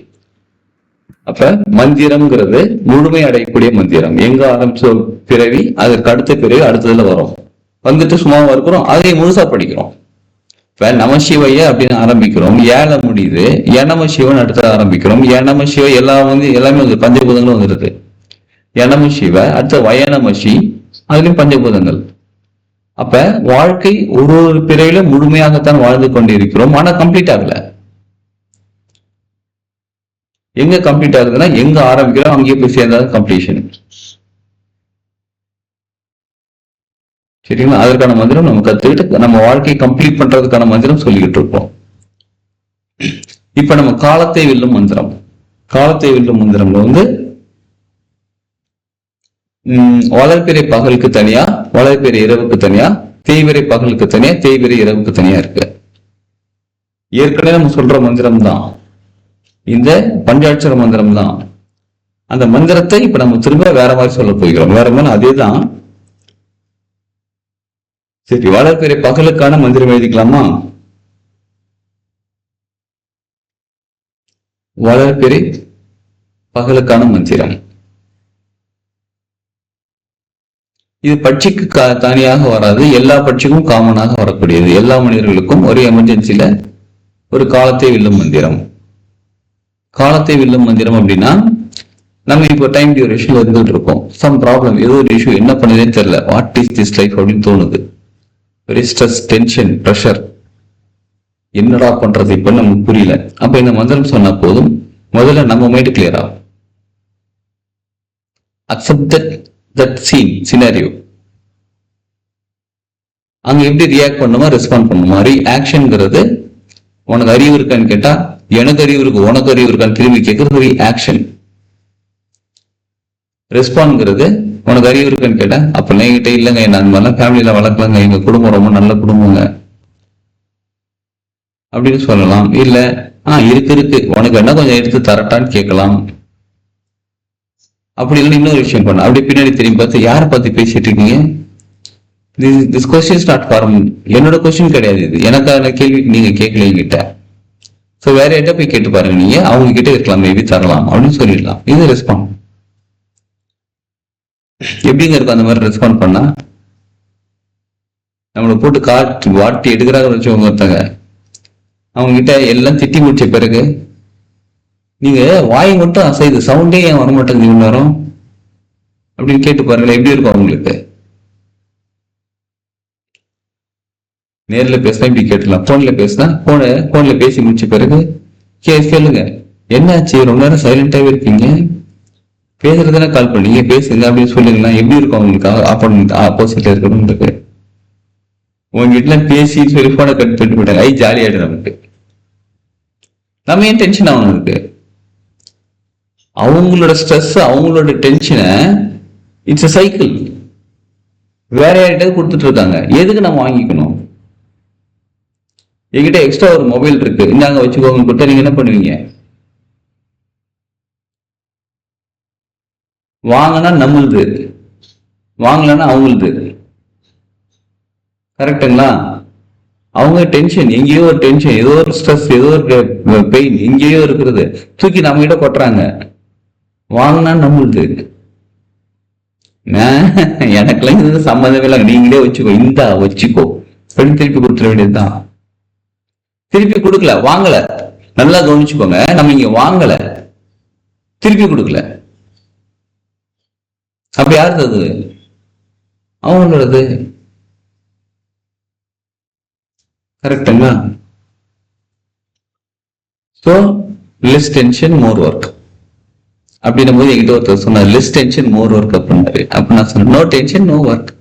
அப்ப மந்திரம்ங்கிறது முழுமை அடையக்கூடிய மந்திரம். எங்க ஆரம்பிச்ச பிறவி அதற்கு அடுத்த பிறவி அடுத்ததுல வரும். வந்துட்டு சும்மாவா இருக்கிறோம், அதையும் முழுசா படிக்கிறோம். இப்ப நமசிவய அப்படின்னு ஆரம்பிக்கிறோம், ஏழை முடியுது. எனம சிவன் அடுத்த ஆரம்பிக்கிறோம். எனம சிவ எல்லாமே வந்து பஞ்சபூதங்களும் வந்துருது. எனம சிவ அடுத்த வயநமசி, அதுலயும் பஞ்சபூதங்கள். அப்ப வாழ்க்கை ஒரு பிறவில முழுமையாகத்தான் வாழ்ந்து கொண்டிருக்கிறோம். ஆனா கம்ப்ளீட் ஆகல. எங்க கம்ப்ளீட் ஆகுதுன்னா எங்க ஆரம்பிக்கிறோம் அங்கேயே போய் சேர்ந்தாதான் கம்ப்ளீஷன். சரிங்களா? அதற்கான மந்திரம் நம்ம கத்துக்கிட்டு நம்ம வாழ்க்கையை கம்ப்ளீட் பண்றதுக்கான மந்திரம் சொல்லிக்கிட்டு இருப்போம். இப்ப நம்ம காலத்தை வெல்லும் மந்திரம். காலத்தை வெல்லும் மந்திரம்ல வந்து வளர்பிறை பகலுக்கு தனியா, வளர்பிறை இரவுக்கு தனியா, தேய்பிறை பகலுக்கு தனியா, தேய்பிறை இரவுக்கு தனியா இருக்கு. ஏற்கனவே நம்ம சொல்ற மந்திரம் தான் இந்த பஞ்சாட்சர மந்திரம் தான். அந்த மந்திரத்தை இப்ப நம்ம திரும்ப வேற மாதிரி சொல்ல போகிறோம். வேற மாதிரி அதே தான். சரி, வளர்பிறை பகலுக்கான மந்திரம் எழுதிக்கலாமா? வளர்பிறை பகலுக்கான மந்திரம். இது பட்சிக்கு தனியாக வராது, எல்லா பட்சிக்கும் காமனாக வரக்கூடியது. எல்லா மனிதர்களுக்கும் ஒரு எமர்ஜென்சில ஒரு காலத்தை வெல்லும் மந்திரம். காலத்தை வெல்லும் மந்திரம் அப்படின்னா நம்ம இப்போ டைம் டியூரேஷன் இருந்துட்டு இருக்கோம். சம் ப்ராப்ளம், ஏதோ ஒரு இஷ்யூ, என்ன பண்ணதே தெரியல. வாட் இஸ் திஸ் லைஃப் அப்படின்னு தோணுது. Very stress, tension, pressure. என்னடா பண்றது இப்ப நமக்கு புரியல. அப்ப இந்த மந்திரம் சொன்னா போதும், முதல்ல நம்ம மைண்ட் கிளியர் ஆகும். Accept that scenario. அங்க எப்படி ரியாக்ட் பண்ணுமா, ரெஸ்பாண்ட் பண்ணுமா? ரியாக்ஷன்ங்கிறது உனக்கு அறிவு இருக்கான்னு கேட்டா எனக்கு அறிவு இருக்கு, உனக்கு அறிவு இருக்கான்னு திரும்பி கேட்கறது ரியாக்ஷன். ரெஸ்பான்ங்கிறது உனக்கு அறிவு இருக்குன்னு கேட்டேன். அப்ப என்கிட்ட இல்லைங்க, நான் அந்த மாதிரிலாம் ஃபேமிலியில வளர்க்கலங்க, எங்க குடும்பம் ரொம்ப நல்ல குடும்பங்க அப்படின்னு சொல்லலாம். இல்ல இருக்கு உனக்கு என்ன கொஞ்சம் எடுத்து தரட்டான்னு கேட்கலாம். அப்படி இல்லைன்னு இன்னொரு விஷயம் பண்ண, அப்படி பின்னாடி திரும்பி பார்த்து யாரை பார்த்து பேசிட்டு இருக்கீங்க, திஸ் கொஸ்டின் நாட் ஃபார் என்னோட கொஸ்டின் கிடையாது, இது எனக்கான கேள்விக்கு நீங்க கேட்கல என்கிட்ட. ஸோ வேற யார்ட்ட போய் கேட்டு பாருங்க, நீங்க அவங்க கிட்ட இருக்கலாம், மேபி தரலாம் அப்படின்னு சொல்லிடலாம். இது ரெஸ்பாண்ட் எப்படிங்க இருக்கும்? அந்த மாதிரி ரெஸ்பாண்ட் பண்ணா நம்மளை போட்டு காட்டி வாட்டி எடுக்கிறாங்க வச்சவங்க ஒருத்தங்க, அவங்க கிட்ட எல்லாம் திட்டி முடிச்ச பிறகு நீங்க வாய் மட்டும் அசைது, சவுண்டே ஏன் வரமாட்டேங்குது இவ்வளவு நேரம் அப்படின்னு கேட்டு பாருங்களேன், எப்படி இருக்கும் அவங்களுக்கு? நேர்ல பேசினா இப்படி கேட்டுலாம், போன்ல பேசினா போன்ல பேசி முடிச்ச பிறகு கேளுங்க, என்னாச்சு ரொம்ப நேரம் சைலண்டாவே இருக்கீங்க, பேசுறதுனா கால் பண்ணீங்க பேசுங்க அப்படின்னு சொல்லுங்களா, எப்படி இருக்கும் அவங்களுக்கு? ஆப்போசிட்ல இருக்கணும்ன்றது உங்ககிட்ட பேசி சொல்லி போனை கட் பண்ணிட்டு போயிட்டாங்க, ஜாலியாயிடும் நமக்கு. நம்ம ஏன் டென்ஷன் ஆகணும் இருக்கு? அவங்களோட ஸ்ட்ரெஸ், அவங்களோட டென்ஷனை இட்ஸ் a சைக்கிள் வேற யார்கிட்ட கொடுத்துட்டு இருக்காங்க, எதுக்கு நம்ம வாங்கிக்கணும்? என்கிட்ட எக்ஸ்ட்ரா ஒரு மொபைல் இருக்கு, இந்தாங்க வச்சுக்கோங்க கொடுத்தா நீங்க என்ன பண்ணுவீங்க? வாங்கினா நம்மளுது, வாங்கலன்னா அவங்களுது. கரெக்டுங்களா? அவங்க டென்ஷன், எங்கேயோ ஒரு டென்ஷன், ஏதோ ஒரு ஸ்ட்ரெஸ், ஏதோ ஒரு பெயின் எங்கேயோ இருக்கிறது, தூக்கி நம்ம கிட்ட கொட்டுறாங்க. வாங்கினா நம்மளுது. எனக்கெல்லாம் இது சம்மந்தமே இல்லை, நீங்களே வச்சுக்கோ, இந்தா வச்சுக்கோ அப்படின்னு திருப்பி கொடுத்துட வேண்டியதுதான். திருப்பி கொடுக்கல, வாங்கல, நல்லா கவனிச்சுக்கோங்க, நம்ம இங்க வாங்கல, திருப்பி கொடுக்கல, அப்ப யாருது அது? அவங்களோடது. கரெக்டுங்களா? So less tension more work அப்படின்னும் போது என்கிட்ட ஒருத்தர் சொன்னார், லெஸ் டென்ஷன் மோர் ஒர்க் அப்படின்னாரு. அப்ப நான் சொன்னேன், நோ டென்ஷன் நோ ஒர்க்.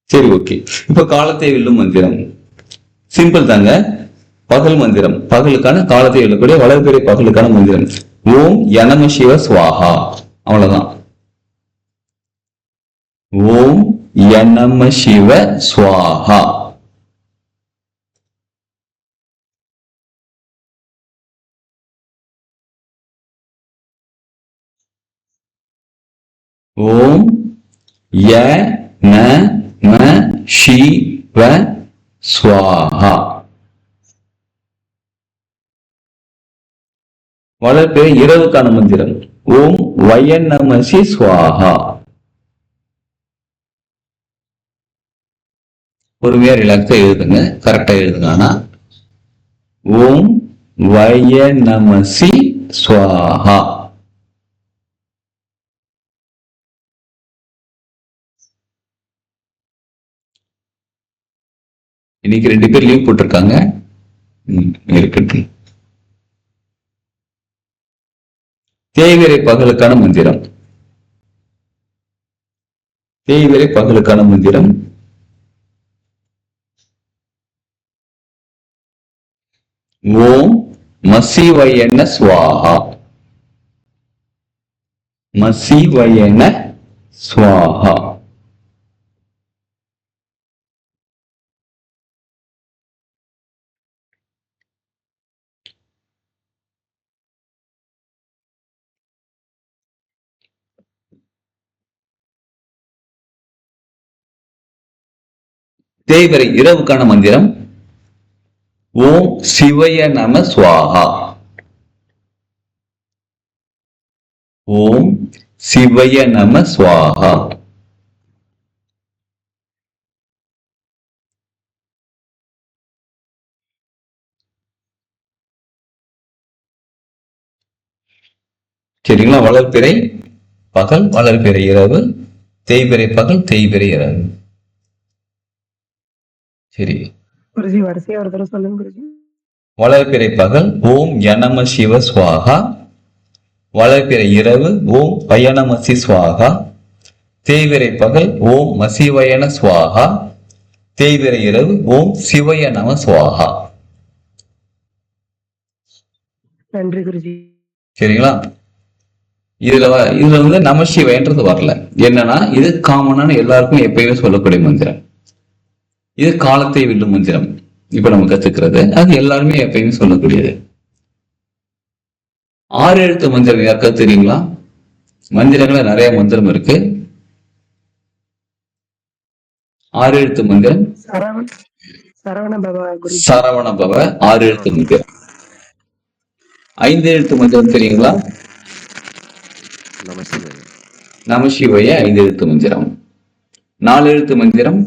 சரி, ஓகே. இப்ப காலத்தை வெல்லும் மந்திரம் சிம்பிள் தாங்க. பகல் மந்திரம், பகலுக்கான காலத்தை வெல்லக்கூடிய வளர்பிறை பகலுக்கான மந்திரம் ஓம் யனம சிவ ஸ்வாஹா. அவ்வளவுதான். ஓம் யனம சிவ ஸ்வாஹா. ஓம் ய ந ம சிவ ஸ்வாஹா. வளர்பிறை இரவுக்கான மந்திரம் ஓம் வயநமசி ஸ்வாஹா. பொறுமையா ரிலாக்ஸா எழுதுங்க, கரெக்டா எழுதுங்க. ஆனா ஓம் வயநமசி ஸ்வாஹா. இன்னைக்கு 2 பேர் லீவ் போட்டிருக்காங்க, இருக்கட்டும். தேய்விரை பகலுக்கான மந்திரம், தேய்விரை பகலுக்கான மந்திரம் ஓம் மசிவயன ஸ்வாஹா. மசிவயன ஸ்வாஹா. தேய்வரை இரவுக்கான மந்திரம் ஓம் சிவய நம ஸ்வாஹா. ஓம் சிவய நம ஸ்வாஹா. சரிங்களா? வளர்பிறை பகல், வளர்பிறை இரவு, தேய்பிறை பகல், தேய்பிறை இரவு. சரி, குருஜி வரிசையா ஒரு தடவை சொல்லுங்க குருஜி. வளர்பிறை பகல் ஓம் யனம சிவ ஸ்வாஹா. வளர்பிறை இரவு ஓம் வயனமசி ஸ்வாஹா. தேய்விரை பகல் ஓம் மசிவயன ஸ்வாஹா. தேய்விரை இரவு ஓம் சிவய நம ஸ்வாஹா. நன்றி குருஜி. சரிங்களா? இதுல வந்து நமசிவாயன்றது வரல. என்னன்னா இது காமனான எல்லாருக்கும் எப்பயுமே சொல்லக்கூடிய மந்திரம். இது காலத்தை வெல்லும் மந்திரம். இப்ப நம்ம கத்துக்கிறது அது எல்லாருமே எப்பயுமே சொல்லக்கூடியது. 6 எழுத்து மந்திரம் யாருக்காவது தெரியுங்களா? மந்திரங்கள நிறைய மந்திரம் இருக்கு. 6 எழுத்து மந்திரம் சரவண பவ குருஜி. சரவண பவ 6 எழுத்து மந்திரம். 5 எழுத்து மந்திரம் தெரியுங்களா? நமசிவாய 5 எழுத்து மந்திரம். 4 எழுத்து மந்திரம்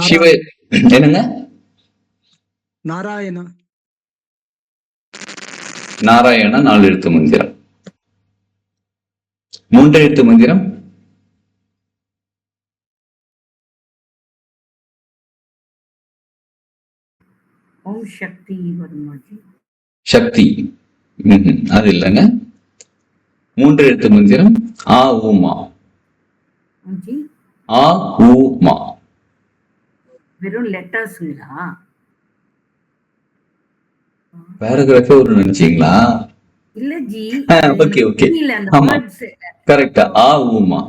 சிவ என்னங்க? நாராயணா. நாராயண 4 எழுத்து மந்திரம். 3 எழுத்து மந்திரம் ஓம் சக்தி வருமாஜி. சக்தி. அது இல்லைங்க. 3 எழுத்து மந்திரம் ஆ ஊமா. ஆஜி ஆ ஊமா. வெறும் லெட்டர்ஸ்ங்களா? பேராகிராஃபே ஒரு நினைச்சீங்களா? இல்ல ஜி. Okay okay. இல்ல அந்த ஆமா வேர்ட்ஸ். கரெக்டா. ஆ ஊமா.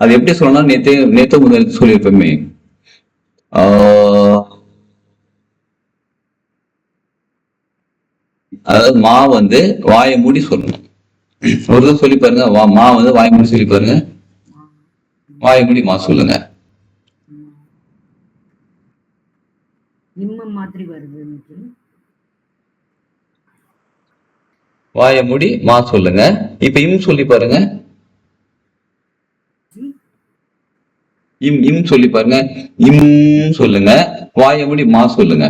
அது எப்படி சொல்லலாம்? நேத்தே முதல் சொல்லியிருப்போமே. அதாவது மா வந்து வாயை மூடி சொல்லணும். ஒரு தடவை சொல்லி பாருங்க. மா வந்து வாயை மூடி சொல்லி பாருங்க. வாயை மூடி மா சொல்லுங்க. இம்ம மாதிரி வருது. வாயை மூடி மா சொல்லுங்க. இப்ப இம் சொல்லி பாருங்க. இம் சொல்லி பாருங்க. இம் சொல்லுங்க. வாயை மூடி மா சொல்லுங்க.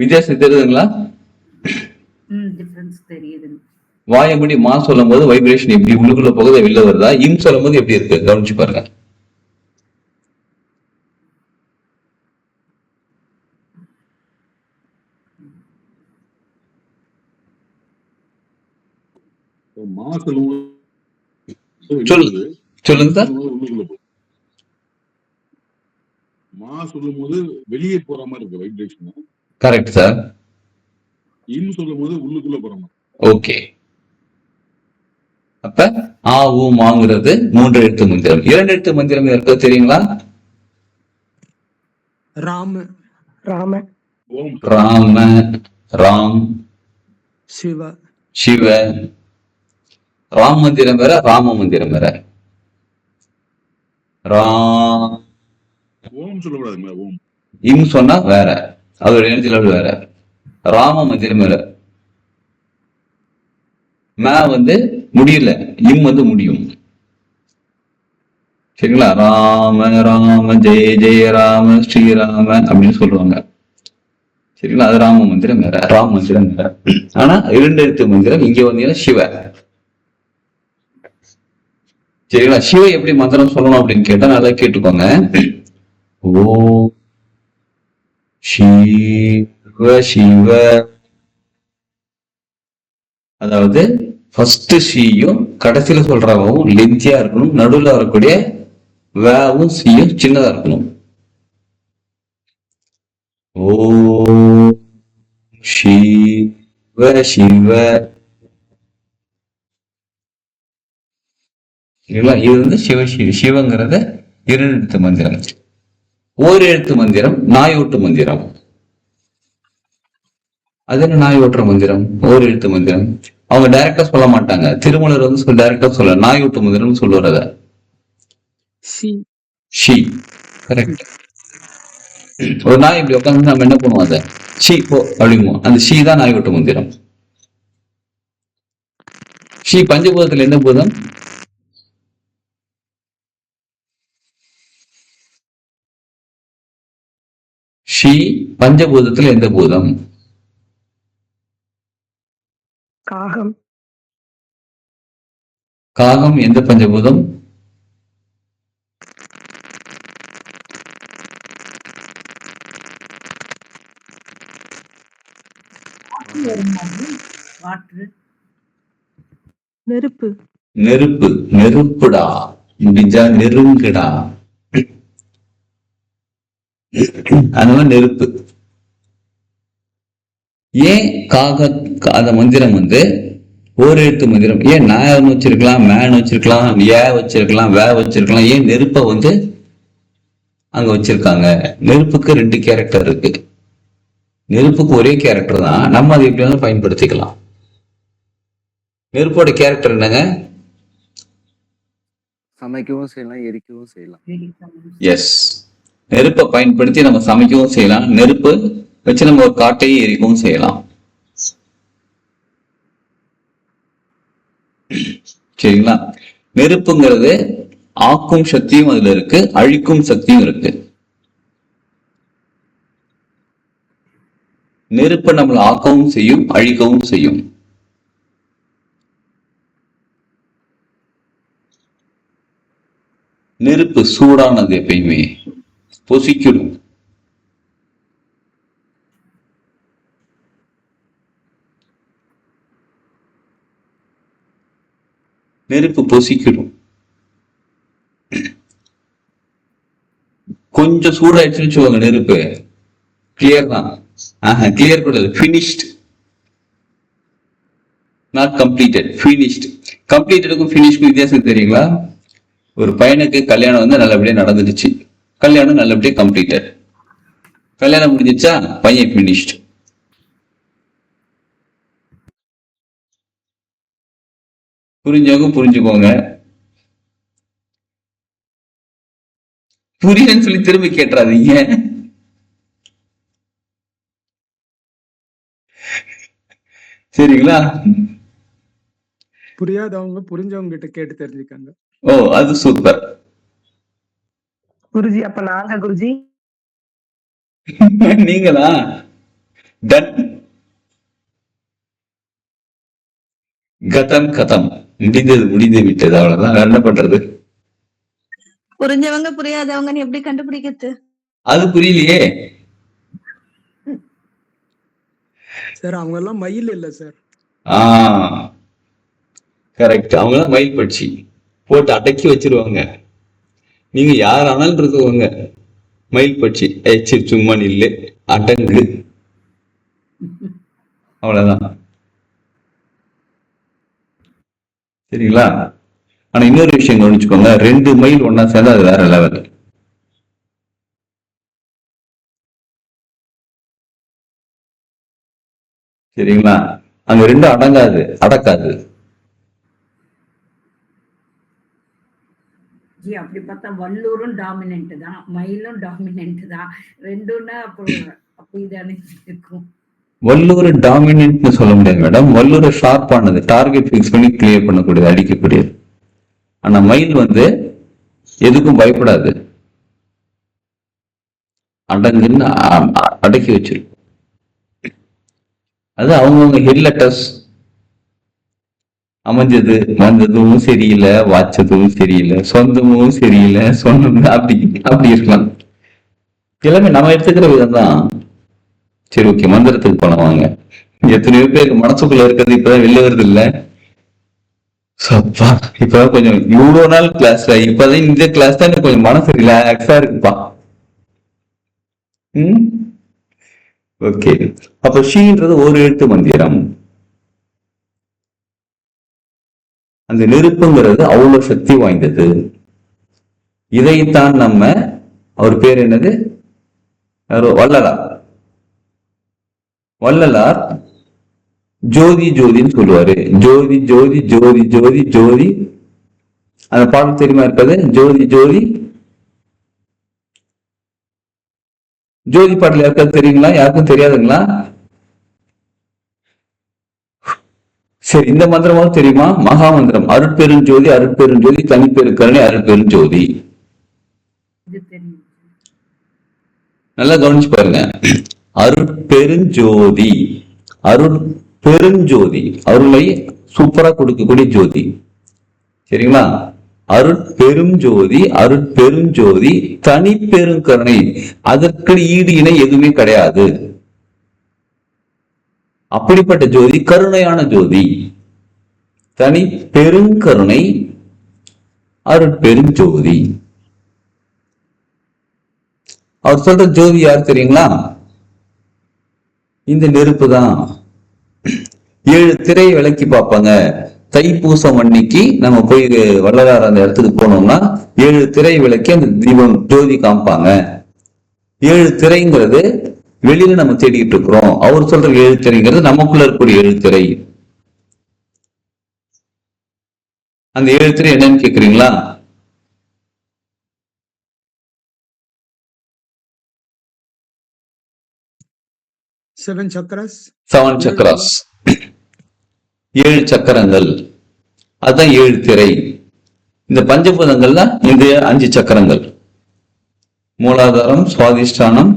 வித்தியாசம் தெரியுதுங்களா? டிஃபரன்ஸ் தெரியுது. வாயை மூடி மா சொல்லும் போது வைப்ரேஷன் எப்படி உள்ளுக்குள்ள போகுது வெளில வருதா? இம் சொல்லும் போது எப்படி இருக்கு கவனிச்சு பாருங்க. சொல்லுங்க சார். மா சொல்லும் போது வெளியே போற மாதிரி இருக்கு வைப்ரேஷன். Correct sir. இம் சொல்லும் போது உள்ளுக்குள்ள போற மாதிரி. ஓகே. அப்ப ஆ ஊ மாங்கிறது 3 எழுத்து மந்திரம். 2 எழுத்து மந்திரம் இருக்க தெரியுங்களா? ராம. ராம. ராம. ராம். சிவ. சிவ. ராம் மந்திரம் வேற, ராம மந்திரம் வேற. ராம். ஓம் சொல்லக்கூடாதுங்களா? ஓம். இம் சொன்னா வேற, அதோட எனர்ஜி லெவல் வேற. ராம மந்திரம் வேற. ம வந்து முடியல, இம் வந்து முடியும். சரிங்களா? ராம ராம ஜெய ஜெய ராம ஸ்ரீராம அப்படின்னு சொல்லுவாங்க. சரிங்களா? அது ராம மந்திரம் வேற, ராம் மந்திரம் வேற. ஆனா 2 எழுத்து மந்திரம் இங்க வந்தீங்கன்னா சிவ. சரிங்களா? சிவ எப்படி மந்திரம் சொல்லணும் அப்படின்னு கேட்டா நல்லா கேட்டுக்கோங்க. ஓ சிவ சிவ. அதாவது ஃபர்ஸ்ட் சியும் கடைசியில சொல்றவும் லென்த்தியா இருக்கணும். நடுவில் வரக்கூடிய வேவும் சியும் சின்னதா இருக்கணும். ஓ சிவ சிவ. இது வந்து சிவங்கிறத 2 எழுத்து மந்திரம். 1 எழுத்து மந்திரம் நாயோட்டு மந்திரம். அது என்ன நாய் ஓட்டுற மந்திரம்? 1 எழுத்து மந்திரம். அவங்க டைரக்டா சொல்ல மாட்டாங்க. திருமலர் வந்து டைரக்டா சொல்ல நாயோட்டு மந்திரம் சொல்லுவார். அத ஷி. கரெக்ட். ஒரு நாய் இப்படி உட்காந்து நம்ம என்ன பண்ணுவோம்? அத ஷி போ அப்படிமோ. அந்த ஷி தான் நாயோட்டு மந்திரம். ஷி பஞ்சபூதத்துல எந்த பூதம்? ஷி பஞ்சபூதத்துல எந்த பூதம்? காகம். காகம் எந்த பஞ்சபூதம்? நெருப்பு. நெருப்பு. நெருப்புடா. முடிஞ்சா நெருங்குடா. அதனால நெருப்பு. ஏன் அந்த மந்திரம் வந்து ஓர் எழுத்து மந்திரம்? ஏன் நாயன்னு வச்சிருக்கலாம், மேன் வச்சிருக்கலாம், ஏ வச்சிருக்கலாம், வே வச்சிருக்கலாம், ஏன் நெருப்பை வந்து அங்க வச்சிருக்காங்க? நெருப்புக்கு 2 கேரக்டர் இருக்கு. நெருப்புக்கு ஒரே கேரக்டர் தான், நம்ம அதை எப்படி வேணாலும் பயன்படுத்திக்கலாம். நெருப்போட கேரக்டர் என்னங்க? சமைக்கவும் செய்யலாம், எரிக்கவும் செய்யலாம். எஸ், நெருப்பை பயன்படுத்தி நம்ம சமைக்கவும் செய்யலாம், நெருப்பு வச்சு நம்ம ஒரு காட்டையும் எரிக்கவும் செய்யலாம். சரிங்களா? நெருப்புங்கிறது ஆக்கும் சக்தியும் அதுல இருக்கு, அழிக்கும் சக்தியும் இருக்கு. நெருப்பை நம்மளை ஆக்கவும் செய்யும், அழிக்கவும் செய்யும். நெருப்பு சூடானது எப்பயுமே பொசிக்கிடும். நெருப்பு பொசிக்கிடும். கொஞ்சம் சூடாயிடுச்சுன்னு வச்சுக்கோங்க, நெருப்பு கிளியர் தான். கிளியர் கூடாது, பினிஷ்ட், நாட் கம்ப்ளீட்டட், பினிஷ்ட். கம்ப்ளீட்டடுக்கும் பினிஷ்க்கும் வித்தியாசம் தெரியுங்களா? ஒரு பையனுக்கு கல்யாணம் வந்து நல்லபடியா நடந்துடுச்சு, கல்யாணம் நல்லபடியா கம்ப்ளீட்டட். கல்யாணம் முடிஞ்சிச்சா, பையன் பினிஷ்ட். புரிஞ்சவங்க புரிஞ்சுக்கோங்க, புரியலன்னு சொல்லி திரும்பி கேட்டுறாதீங்க. சரிங்களா? புரியாதவங்க புரிஞ்சவங்க கிட்ட கேட்டு தெரிஞ்சுக்காங்க. ஓ, அது சூப்பர் குருஜி. அப்ப நாங்க குருஜி நீங்களா? டன். கதம் கதம், முடிந்தது முடிந்து விட்டது, அவ்வளவுதான். வேற என்ன பண்றது? புரிஞ்சவங்க புரியாதவங்கன்னு எப்படி கண்டுபிடிக்கிறது? அது புரியலையே சார். அவங்க எல்லாம் மயில் இல்ல சார். கரெக்ட், அவங்க எல்லாம் மயில் பட்சி போட்டு அடக்கி வச்சிருவாங்க. நீங்க யார் ஆனாலும் இருக்குவாங்க, மயில் பட்சி ஏச்சு சும்மா நில்லு, அடங்கு, அவ்வளவுதான். சரிங்களா? ஆனா இன்னொரு விஷயம் கவனிச்சுக்கோங்க, 2 மைல் ஒன்னா சேர்ந்தா அது வேற லெவல். சரிங்களா? அங்க 2 அடங்காது, அடக்காது. ஜி அப்படி பார்த்தா வல்லூரும் டாமினன்ட் தான், மயிலும் டாமினன்ட் தான். ரெண்டும்னா அப்போ இதானே இருக்கும். வல்லூர் டாமினன்ட்னு சொல்ல முடியாது மேடம். வல்லூர் ஷார்ப்பானது, டார்கெட் ஃபிக்ஸ் பண்ணி கிளியர் பண்ணக்கூடியது, அடிக்கக்கூடியது. ஆனா மயில் வந்து எதுக்கும் பயப்படாது, அடங்குன்னு அடக்கி வச்சிருக்கும். அது அவங்கவுங்க ஹெட் லெட்டர்ஸ் அமைஞ்சது வந்ததும் சரியில்லை, வாச்சதும் சரியில்லை, சொந்தமும் சரியில்லை, சொந்தம் அப்படி அப்படி இருக்கலாம். எல்லாமே நம்ம எடுத்துக்கிற விதம் தான். சரி, ஓகே, மந்திரத்துக்கு போன வாங்க. எத்தனையோ பேருக்கு மனசுக்குள்ள இருக்கிறது இப்பதான் வெளில வருது இல்ல? இப்பதான் கொஞ்சம் இவ்வளவு நாள் கிளாஸ்ல, இப்பதான் இந்த கிளாஸ் தான் எனக்கு கொஞ்சம் மனசு ரிலாக்ஸா இருக்குப்பா. ஓகே, அப்ப ஷீன்றது ஒரு எழுத்து மந்திரம். அந்த நெருப்புங்கிறது அவ்வளவு சக்தி வாய்ந்தது. இதைத்தான் நம்ம, அவர் பேர் என்னது, வள்ளலார். வள்ளலார் ஜோதி ஜோதின்னு சொல்லுவாரு. ஜோதி ஜோதி ஜோதி ஜோதி ஜோதி. அந்த பாடல் தெரியுமா இருக்காது? ஜோதி ஜோதி ஜோதி பாடல் யாருக்காவது தெரியுங்களா? யாருக்கும் தெரியாதுங்களா? சரி, இந்த மந்திரமாவது தெரியுமா? மகா மந்திரம், அருட்பெரும் ஜோதி அருட்பெரும் ஜோதி தனிப்பெரும் கருணை அருட்பெரும் ஜோதி. நல்லா கவனிச்சு பாருங்க. அருட்பெருஞ்சோதி, அருட்பெருஞ்சோதி, அருளை சூப்பரா கொடுக்கக்கூடிய ஜோதி. சரிங்களா? அருட்பெரும் ஜோதி அருட்பெரும் ஜோதி தனிப்பெரும் கருணை, அதற்கு ஈடு இணை எதுவுமே கிடையாது. அப்படிப்பட்ட ஜோதி கருணையான ஜோதி, தனி பெருங்கருணை அருட்பெரும் ஜோதி. அவர் சொல்ற ஜோதி யார் தெரியுங்களா? இந்த நெருப்பு தான். 7 திரை விளக்கி பார்ப்பாங்க. தைப்பூசம் அன்னைக்கு நம்ம போய் வள்ளலார் அந்த இடத்துக்கு போனோம்னா 7 திரை விளக்கி அந்த தீபம் ஜோதி காமிப்பாங்க. 7 திரைங்கிறது வெளியில நம்ம தேடிட்டு இருக்கிறோம். அவர் சொல்ற 7 திரைங்கிறது நமக்குள்ள இருக்கக்கூடிய 7 திரை. அந்த 7 திரை என்னன்னு கேக்குறீங்களா? செவன் சக்கரஸ் 7 சக்கராஸ், 7 சக்கரங்கள். அதுதான் 7 திரை. இந்த பஞ்சபூதங்கள்ல இந்த 5 சக்கரங்கள்: மூலாதாரம், சுவாதிஷ்டானம்,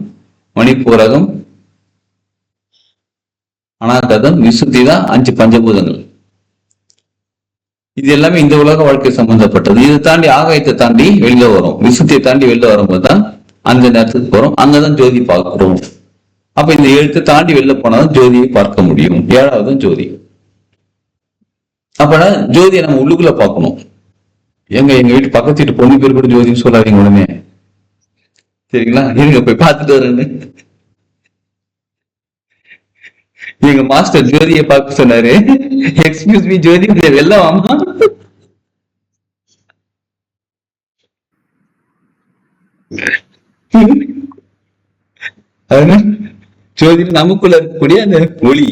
மணிப்பூரகம், அனாகதம், விசுத்தி தான் 5 பஞ்சபூதங்கள். இது எல்லாமே இந்த உலக வாழ்க்கை சம்பந்தப்பட்டது. இதை தாண்டி ஆகாயத்தை தாண்டி வெளில வரும். விசுத்தியை தாண்டி வெளில வரும்போது தான் அந்த நேரத்துக்கு போறோம். அங்கதான் ஜோதி பார்க்கிறோம். அப்ப இந்த 7 தாண்டி வெளில போனாதான் ஜோதியை பார்க்க முடியும். 7வது ஜோதி. அப்ப ஜோதியை நம்ம உள்ளுக்குள்ள பார்க்கணும். எங்க வீட்டு பக்கத்து வீட்டு பொண்ணு பேர் கூட ஜோதின்னு சொல்லாதீங்க உடனே, சரிங்களா? இருங்க போய் பார்த்துட்டு வரேன்னு. எங்க மாஸ்டர் ஜோதியை பார்க்க சொன்னாரு. எக்ஸ்கியூஸ் மீ ஜோதி, வெளில வாமா. ஜோதி நமக்குள்ள இருக்கக்கூடிய அந்த ஒளி.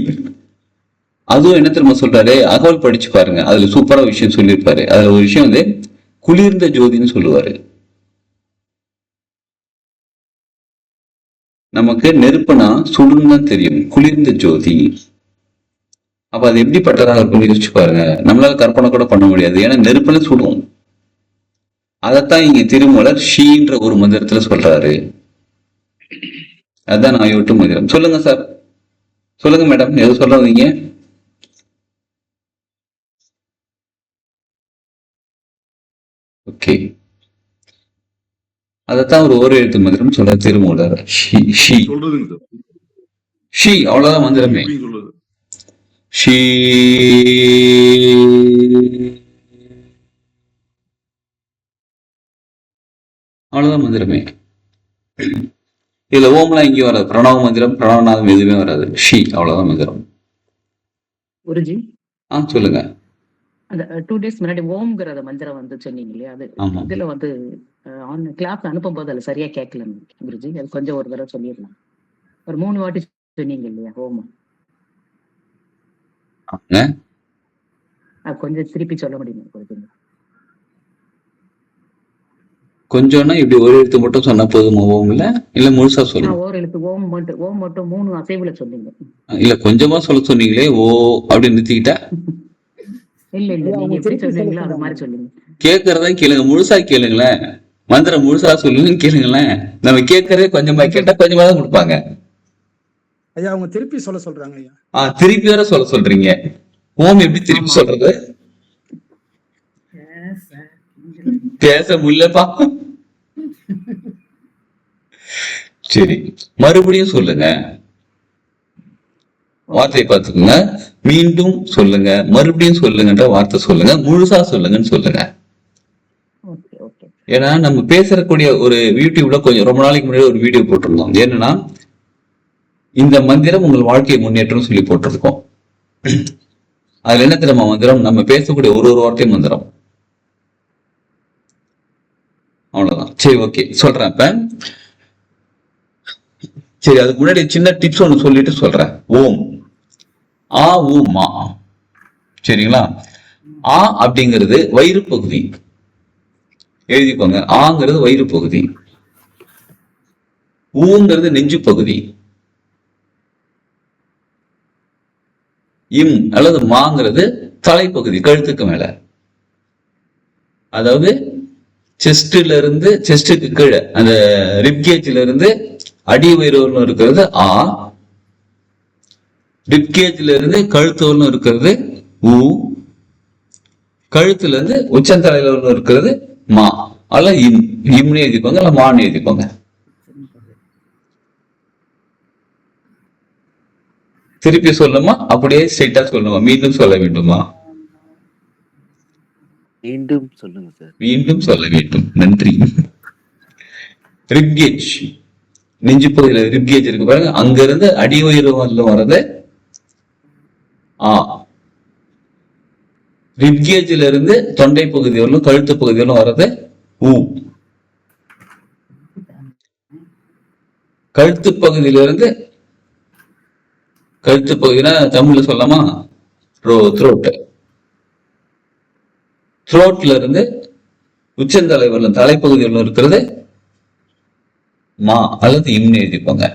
அதுவும் என்ன தெரியுமா சொல்றாரு? அகவல் படிச்சு பாருங்க, அதுல சூப்பரா விஷயம் சொல்லியிருப்பாரு. அதுல ஒரு விஷயம் வந்து குளிர்ந்த ஜோதின்னு சொல்லுவாரு. நமக்கு நெருப்புனா சுடுன்னு தான் தெரியும், குளிர்ந்த ஜோதி. அப்ப அது எப்படிப்பட்டதாக இருக்கும்னு யோசிச்சு பாருங்க. நம்மளால கற்பனை கூட பண்ண முடியாது, ஏன்னா நெருப்புல சுடும். அதைத்தான் இங்க திருமூலர் ஷீன்ற ஒரு மந்திரத்துல சொல்றாரு. அதுதான் நான் யோட்டு மந்திரம். சொல்லுங்க சார், சொல்லுங்க மேடம், எது சொல்ல வந்தீங்க? ஓகே, அதைத்தான் ஒரு எழுத்து மந்திரம் சொல்ற திருமூலர். சொல்றதுங்க சார். ஷீ, அவ்வளவுதான் மந்திரமே. அப்படின்னு சொல்றது. ஷீ. அவ்வளவுதான் மந்திரமே. இதுல ஓம்லாம் எங்கேயும் வராது. பிரணவ மந்திரம், பிரணவநாதம் எதுவுமே வராது. ஷீ, அவ்வளவுதான் மந்திரம். குருஜி, சொல்லுங்க. அந்த 2 days முன்னாடி ஓம்ங்கிறத மந்திரம் வந்து சொன்னீங்க இல்லையா? அது ஆமா. இதுல வந்து கிளாஸ் அனுப்பும் போது அதுல சரியா கேட்கல குருஜி. அது கொஞ்சம் ஒரு தடவை சொல்லிடலாம். ஒரு 3 வாட்டி சொன்னீங்க இல்லையா ஓம்? அது கொஞ்சம் திருப்பி சொல்ல முடியுமா குருஜி? கொஞ்சம்னா இப்படி ஒரு எழுத்து மட்டும் சொன்னா போதுமா ஓம்ல? இல்ல முழுசா சொல்லுங்க. ஒரு எழுத்து ஓம் மட்டும் 3 அசைவுல சொன்னீங்க. இல்ல கொஞ்சமா சொல்ல சொன்னீங்களே, ஓ அப்படின்னு நிறுத்திக்கிட்டா. இல்ல நீங்க எப்படி சொல்றீங்களோ அது மாதிரி சொல்லுங்க. கேட்கறதா கேளுங்க, முழுசா கேளுங்களேன். மந்திரம் முழுசா சொல்லுங்க, கேளுங்களேன். நம்ம கேட்கறதே கொஞ்சமா கேட்டா கொஞ்சமா தான் கொடுப்பாங்க. ஐயா அவங்க திருப்பி சொல்றாங்க ஐயா. திருப்பி வேற சொல்ல சொல்றீங்க. ஓம் எப்படி திருப்பி சொல்றது? பேச முடியலப்பா. சரி, மறுபடியும் சொல்லுங்க. வார்த்தையை பார்த்துக்கோங்க. மீண்டும் சொல்லுங்க, மறுபடியும் சொல்லுங்கன்ற வார்த்தை சொல்லுங்க, முழுசா சொல்லுங்கன்னு சொல்லுங்க. ஏன்னா நம்ம பேசக்கூடிய ஒரு யூடியூப்ல கொஞ்சம் ரொம்ப நாளைக்கு முன்னாடி ஒரு வீடியோ போட்டிருந்தோம். என்னன்னா, இந்த மந்திரம் உங்கள் வாழ்க்கையை முன்னேற்றம் சொல்லி போட்டிருக்கோம். அதுல என்ன தெரியுமா மந்திரம்? நம்ம பேசக்கூடிய ஒரு வார்த்தையும் மந்திரம். அவ்வளவுதான். சரி, ஓகே, சொல்றேன். இப்ப சரி, அதுக்கு முன்னாடி சின்ன டிப்ஸ் ஒண்ணு சொல்லிட்டு சொல்றேன். ஓம், ஆ ஊ மா. சரிங்களா? ஆ அப்படிங்கிறது வயிறு பகுதி, எழுதிக்கோங்க. ஆங்கிறது வயிறு பகுதி, ஊங்கிறது நெஞ்சு பகுதி, இம் அல்லது மாங்கிறது தலைப்பகுதி, கழுத்துக்கு மேல. அதாவது செஸ்ட்ல இருந்து செஸ்டுக்கு கீழே அந்த ரிப்கேஜ்ல இருந்து அடி வயிறு இருக்கிறது ஆ, ரிப்கேஜ்ல இருந்து கழுத்து வரலும் இருக்கிறது ஊ, கழுத்துல இருந்து உச்சந்தலையில இருக்கிறது மா. அல்ல இம், இம்னு எழுதிக்கோங்க, இல்ல மான்னு எழுதிக்கோங்க. திருப்பி சொல்லுமா, அப்படியே ஸ்ட்ரைட்டா சொல்லுமா, மீண்டும் சொல்ல வேண்டுமா? மீண்டும் சொல்லுங்க சார். மீண்டும் சொல்ல வேண்டும். நன்றி. ரிப்கேஜ் நெஞ்சு பகுதியில ரிப்கேஜ் இருக்கு பாருங்க, அங்க இருந்து அடி உயிர் வர்றது ஆ. ரிப்கேஜ்ல இருந்து தொண்டை பகுதி வரலும் கழுத்து பகுதி வரலும் வர்றது ஊ. கழுத்து பகுதியிலிருந்து கழுத்து பகுதினா தமிழ்ல சொல்லலாமா, த்ரோட். த்ரோட்ல இருந்து உச்சந்தலை வரலும் தலைப்பகுதி வரலும் இருக்கிறது மா அல்லது இம்னு எழுதிப்பாங்க.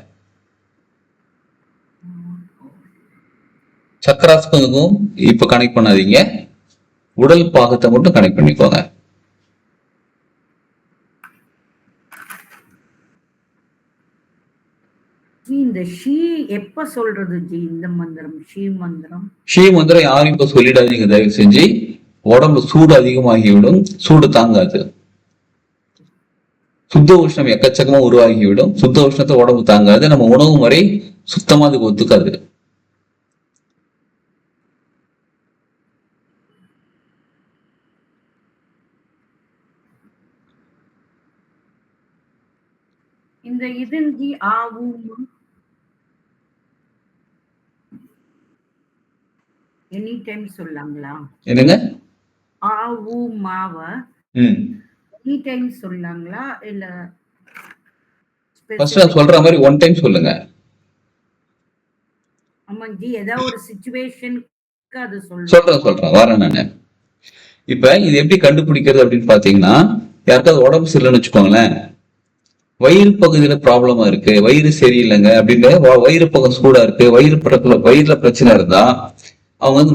சக்கராஸ்பதுக்கும் இப்ப கனெக்ட் பண்ணாதீங்க, உடல் பாகத்தை மட்டும் கனெக்ட் பண்ணிக்கோங்க. இந்த ஷீ எப்ப சொல்றது ஜி? இந்த மந்திரம் ஷீ மந்திரம் ஷீ மந்திரம் யாரும் இப்ப சொல்லிடாதீங்க தயவு செஞ்சு, உடம்பு சூடு அதிகமாகிவிடும், சூடு தாங்காது. சுத்த உஷ்ணம் எக்கச்சக்கமா உருவாகிவிடும், சுத்த உஷ்ணத்தை உடம்பு தாங்காது, நம்ம உணவு முறை சுத்தமா அதுக்கு ஒத்துக்காது. இந்த இதஞ்சி ஆவும் எனி டைம் சொல்லாங்களா? என்னங்க? ஆவு மாவ எனி டைம் சொல்லாங்களா இல்ல ஃபர்ஸ்ட் நான் சொல்ற மாதிரி ஒன் டைம் சொல்லுங்க. ஆமா ஜி, ஏதாவது ஒரு சிச்சுவேஷனுக்கு அது சொல்றேன் வரேன் நானு. இப்ப இது எப்படி கண்டுபிடிக்கிறது அப்படின்னு பாத்தீங்கன்னா, யாருக்காவது உடம்பு சரியில்லைன்னு வச்சுக்கோங்களேன், வயிறு பகுதியில ப்ராப்ளமா இருக்கு, வயிறு சரியில்லைங்க அப்படின்னு, வயிறு பக்கம் சூடா இருக்கு, வயிறுல பிரச்சனை இருந்தா அவங்க வந்து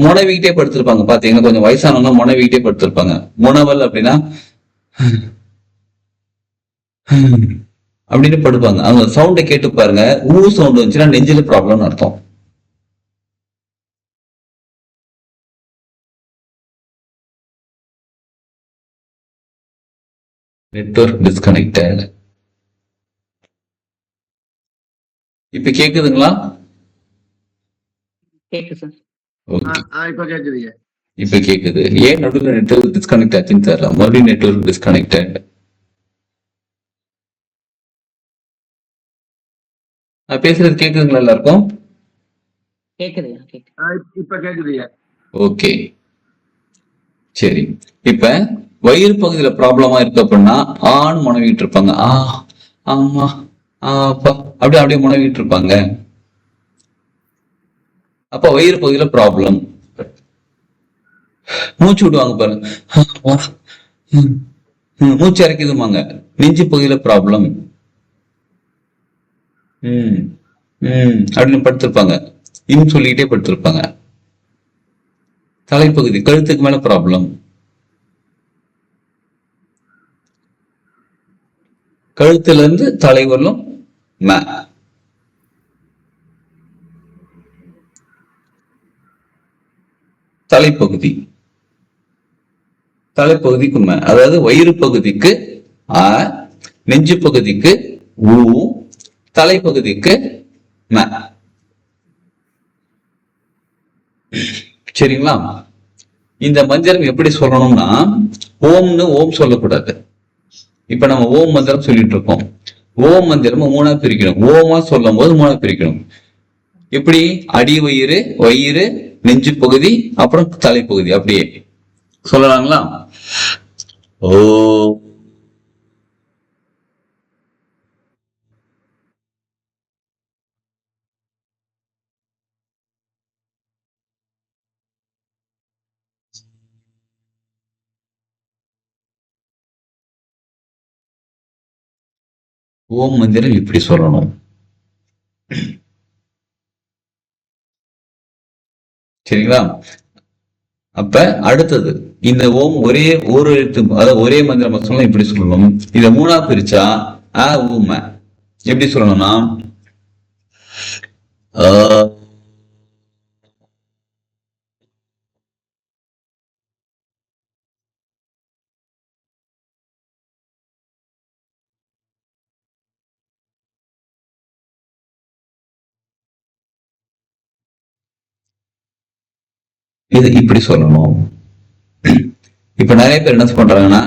முனவிக்கிட்டே படுத்திருப்பாங்க. பாத்தீங்கன்னா கொஞ்சம் வயசானவங்க முனவிக்கிட்டே படுத்திருப்பாங்க. முனவல் அப்படின்னா அப்படின்னு படுப்பாங்க. அவங்க சவுண்டை கேட்டு பாருங்க, ஊ சவுண்ட் வந்துச்சுன்னா நெஞ்சில ப்ராப்ளம்னு அர்த்தம். Network disconnected. இப்ப கேக்குதுங்களா? கேக்கு சார். இப்ப கேக்குது. ஏன் நடுவில் நெட்வொர்க் டிஸ்கனெக்ட் ஆச்சுன்னு தெரியல, மறுபடியும் நெட்வொர்க் டிஸ்கனெக்டட். நான் பேசுறது கேக்குதுங்களா எல்லாருக்கும்? கேக்குது. இப்ப கேக்குதுயா. ஓகே சரி. இப்ப வயிறு பகுதியில ப்ராப்ளமா இருக்கு அப்படின்னா ஆண் முனவிட்டு இருப்பாங்க, ஆ ஆமா அப்பா அப்படியே அப்படியே முனவிட்டு இருப்பாங்க. அப்ப வயிறு பகுதியில ப்ராப்ளம். மூச்சு விடுவாங்க பாருங்க, மூச்சு இறக்கிதுமாங்க, நெஞ்சு பகுதியில ப்ராப்ளம். அப்படின்னு படுத்திருப்பாங்க, இம் சொல்லிக்கிட்டே படுத்திருப்பாங்க. தலைப்பகுதி கழுத்துக்கு மேல ப்ராப்ளம், கழுத்துல இருந்து தலை வரலும் தலைப்பகுதி, தலைப்பகுதிக்கு அதாவது வயிறு பகுதிக்கு ஆ, நெஞ்சு பகுதிக்கு ஊ, தலைப்பகுதிக்கு ம. சரிங்களா? இந்த மந்திரம் எப்படி சொல்லணும்னா, ஓம்னு ஓம் சொல்லக்கூடாது. இப்ப நம்ம ஓம் மந்திரம் சொல்லிட்டு இருக்கோம், ஓம் மந்திரம் மூணா பிரிக்கணும். ஓமா சொல்லும் போது மூணா பிரிக்கணும். எப்படி? அடி வயிறு, வயிறு, நெஞ்சு பகுதி, அப்புறம் தலைப்பகுதி, அப்படியே சொல்லலாங்களா? ஓ ஓம் மந்திரம் இப்படி சொல்லணும். சரிங்களா? அப்ப அடுத்தது இந்த ஓம் ஒரே ஒரு எழுத்து, அதாவது ஒரே மந்திரம் சொல்லணும், இப்படி சொல்லணும். இத மூணா பிரிச்சா அ ஊம எப்படி சொல்லணும்னா, இது இப்படி சொல்லணும். இப்ப நிறைய பேர் என்ன பண்றாங்கன்னா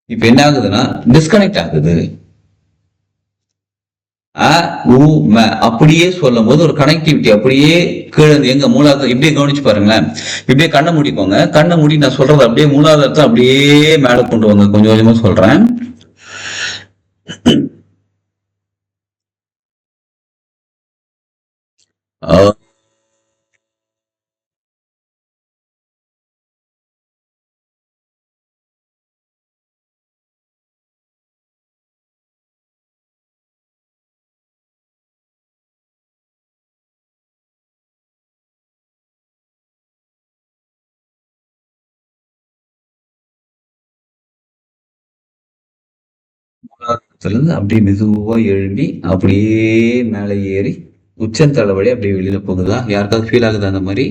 இப்ப என்ன ஆகுதுன்னா டிஸ்கனெக்ட் ஆகுது. அ உ ம அப்படியே சொல்லும் போது ஒரு கனெக்டிவிட்டி அப்படியே கீழே இருந்து எங்க மூலாதாரம் இப்படியே கவனிச்சு பாருங்களேன். இப்படியே கண்ணை மூடிக்கோங்க. கண்ணை மூடி நான் சொல்றது அப்படியே மூலாதாரத்தை அப்படியே மேல கொண்டு வாங்க. கொஞ்சம் கொஞ்சமா சொல்றேன். மூலாதாரத்துல இருந்து அப்படியே மெதுவா எழும்பி அப்படியே மேலே ஏறி உச்சந்தலை வழி அப்படியே வெளியில போகுதா? யாருக்காவது ஃபீல் ஆகுதா அந்த மாதிரி?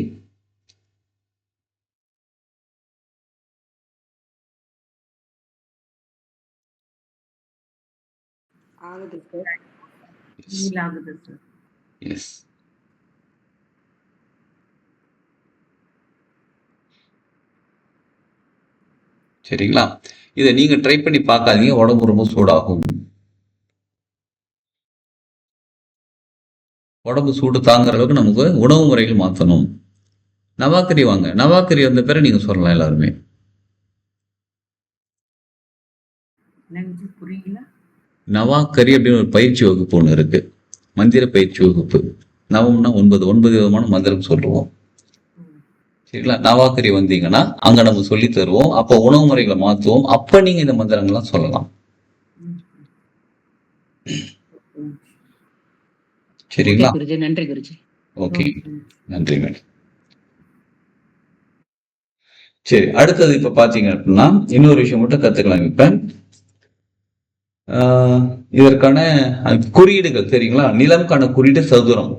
ஆகுது சார். ஃபீல் ஆகுது சார். எஸ். சரிங்களா? இதை நீங்க ட்ரை பண்ணி பார்க்காதீங்க. உடம்பு ரொம்ப சூடாகும். உடம்பு சூடு தாங்குற அளவுக்கு நமக்கு உணவு முறைகள் மாற்றணும். நவாக்கரி வாங்க. நவாக்கரி வந்த பிறகு நீங்க சொல்லலாம் எல்லாருமே. எனக்கு புரியல. நவாக்கரி அப்படின்னு ஒரு பயிற்சி வகுப்பு ஒன்று இருக்கு. மந்திர பயிற்சி வகுப்பு. நவம்னா 9 விதமான மந்திரம் சொல்லுவோம். சரிங்களா? நவாக்கரி வந்தீங்கன்னா அங்க நம்ம சொல்லி தருவோம். அப்போ உணவு முறைகளை மாற்றுவோம். அப்ப நீங்க இந்த மந்திரங்கள்லாம் சொல்லலாம். சரிங்களா? குருஜி, நன்றி குருஜி. ஓகே, நன்றி மேடம். சரி, அடுத்தது இப்ப பாத்தீங்க அப்படின்னா இன்னொரு விஷயம் மட்டும் கத்துக்கலாம். இப்ப இதற்கான குறியீடுகள் தெரியுங்களா? நிலம்கான குறியீடு சதுரம்.